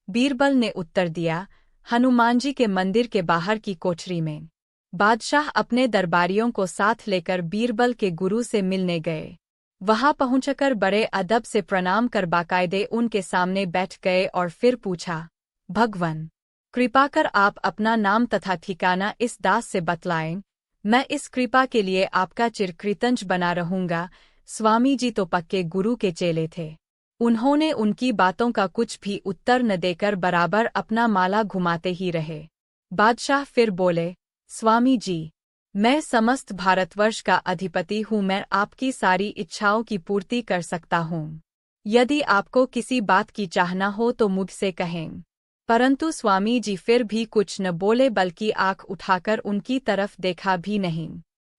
बीरबल ने उत्तर दिया, हनुमान जी के मंदिर के बाहर की कोठरी में। बादशाह अपने दरबारियों को साथ लेकर बीरबल के गुरु से मिलने गए। वहां पहुंचकर बड़े अदब से प्रणाम कर बाकायदे उनके सामने बैठ गए और फिर पूछा, भगवान, कृपा कर आप अपना नाम तथा ठिकाना इस दास से बतलाएं। मैं इस कृपा के लिए आपका चिरकृतज्ञ बना रहूंगा। स्वामी जी तो पक्के गुरु के चेले थे। उन्होंने उनकी बातों का कुछ भी उत्तर न देकर बराबर अपना माला घुमाते ही रहे। बादशाह फिर बोले, स्वामी जी, मैं समस्त भारतवर्ष का अधिपति हूँ, मैं आपकी सारी इच्छाओं की पूर्ति कर सकता हूँ। यदि आपको किसी बात की चाहना हो तो मुझसे कहें। परंतु स्वामी जी फिर भी कुछ न बोले बल्कि आंख उठाकर उनकी तरफ देखा भी नहीं।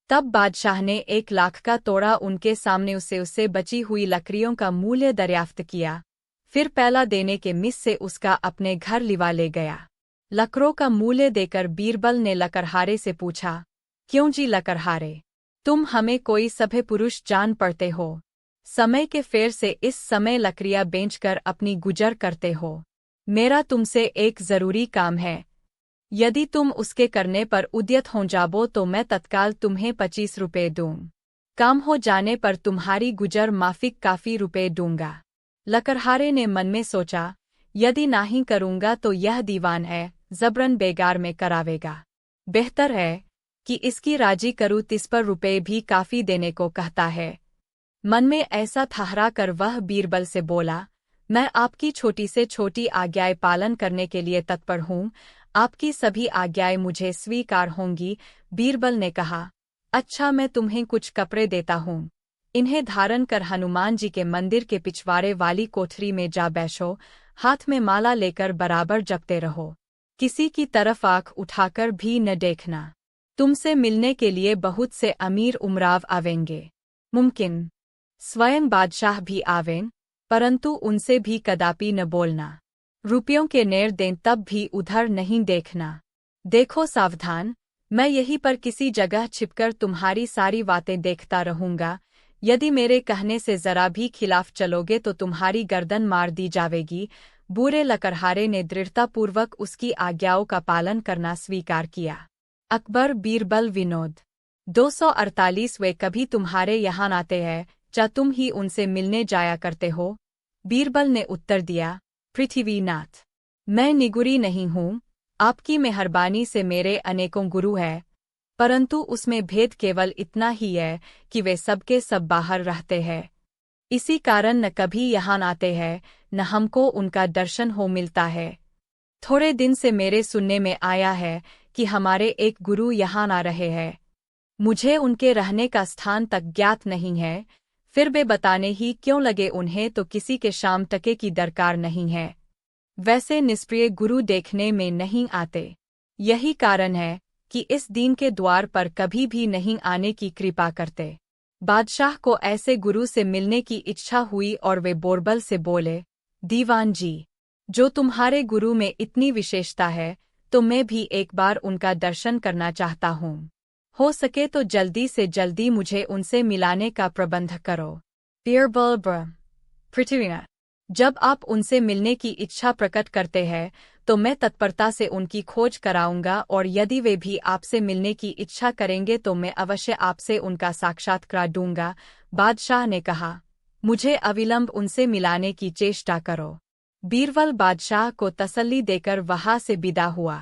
तब बादशाह ने 1 लाख का तोड़ा उनके सामने उससे बची हुई लकड़ियों का मूल्य दरियाफ्त किया। फिर पहला देने के मिस से उसका अपने घर लिवा ले गया। लकड़ों का मूल्य देकर बीरबल ने लकड़हारे से पूछा, क्यों जी लकड़हारे, तुम हमें कोई सभ्य पुरुष जान पड़ते हो? समय के फेर से इस समय लकड़ियां बेचकर अपनी गुजर करते हो। मेरा तुमसे एक जरूरी काम है। यदि तुम उसके करने पर उद्यत हो जाबो तो मैं तत्काल तुम्हें 25 रुपये दूं। काम हो जाने पर तुम्हारी गुजर माफिक काफी रुपये दूंगा। लकड़हारे ने मन में सोचा, यदि नहीं करूंगा तो यह दीवान है, जबरन बेगार में करावेगा। बेहतर है कि इसकी राजी करूँ, 30 पर रुपये भी काफी देने को कहता है। मन में ऐसा ठहरा कर वह बीरबल से बोला, मैं आपकी छोटी से छोटी आज्ञाएं पालन करने के लिए तत्पर हूँ। आपकी सभी आज्ञाएं मुझे स्वीकार होंगी। बीरबल ने कहा, अच्छा मैं तुम्हें कुछ कपड़े देता हूँ। इन्हें धारण कर हनुमान जी के मंदिर के पिछवाड़े वाली कोठरी में जा बैठो। हाथ में माला लेकर बराबर जपते रहो। किसी की तरफ आंख उठाकर भी न देखना। तुमसे मिलने के लिए बहुत से अमीर उमराव आवेंगे। मुमकिन स्वयं बादशाह भी आवें, परंतु उनसे भी कदापि न बोलना। रुपयों के नेर दें तब भी उधर नहीं देखना। देखो सावधान, मैं यहीं पर किसी जगह छिपकर तुम्हारी सारी बातें देखता रहूंगा। यदि मेरे कहने से जरा भी खिलाफ चलोगे तो तुम्हारी गर्दन मार दी जावेगी। बूढ़े लकड़हारे ने दृढ़तापूर्वक उसकी आज्ञाओं का पालन करना स्वीकार किया। अकबर बीरबल विनोद 248। वे कभी तुम्हारे यहाँ आते हैं, क्या तुम ही उनसे मिलने जाया करते हो? बीरबल ने उत्तर दिया, पृथ्वीनाथ, मैं निगुरी नहीं हूँ। आपकी मेहरबानी से मेरे अनेकों गुरु हैं, परंतु उसमें भेद केवल इतना ही है कि वे सबके सब बाहर रहते हैं। इसी कारण न कभी यहाँ आते हैं, न हमको उनका दर्शन हो मिलता है। थोड़े दिन से मेरे सुनने में आया है कि हमारे एक गुरु यहाँ आ रहे हैं। मुझे उनके रहने का स्थान तक ज्ञात नहीं है, फिर वे बताने ही क्यों लगे उन्हें तो किसी के शाम टके की दरकार नहीं है। वैसे निष्प्रिय गुरु देखने में नहीं आते। यही कारण है कि इस दीन के द्वार पर कभी भी नहीं आने की कृपा करते। बादशाह को ऐसे गुरु से मिलने की इच्छा हुई और वे बीरबल से बोले, दीवान जी, जो तुम्हारे गुरु में इतनी विशेषता है तो मैं भी एक बार उनका दर्शन करना चाहता हूँ। हो सके तो जल्दी से जल्दी मुझे उनसे मिलाने का प्रबंध करो। बीरबल पृथ्वीनाथ, जब आप उनसे मिलने की इच्छा प्रकट करते हैं तो मैं तत्परता से उनकी खोज कराऊंगा, और यदि वे भी आपसे मिलने की इच्छा करेंगे तो मैं अवश्य आपसे उनका साक्षात्कार दूंगा। बादशाह ने कहा, मुझे अविलंब उनसे मिलाने की चेष्टा करो। बीरबल बादशाह को तसल्ली देकर वहां से विदा हुआ।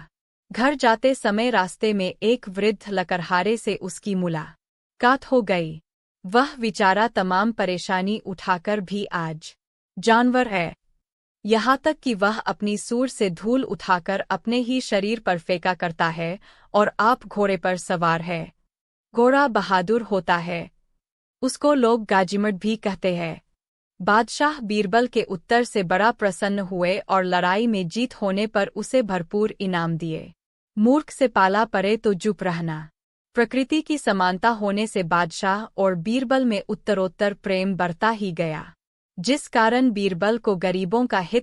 घर जाते समय रास्ते में एक वृद्ध लकड़हारे से उसकी मुलाकात हो गई। वह बेचारा तमाम परेशानी उठाकर भी आज जानवर है, यहाँ तक कि वह अपनी सूंड से धूल उठाकर अपने ही शरीर पर फेंका करता है, और आप घोड़े पर सवार है। घोड़ा बहादुर होता है, उसको लोग गाजीमर्द भी कहते हैं। बादशाह बीरबल के उत्तर से बड़ा प्रसन्न हुए और लड़ाई में जीत होने पर उसे भरपूर इनाम दिए। मूर्ख से पाला पड़े तो चुप रहना। प्रकृति की समानता होने से बादशाह और बीरबल में उत्तरोत्तर प्रेम बढ़ता ही गया, जिस कारण बीरबल को गरीबों का हित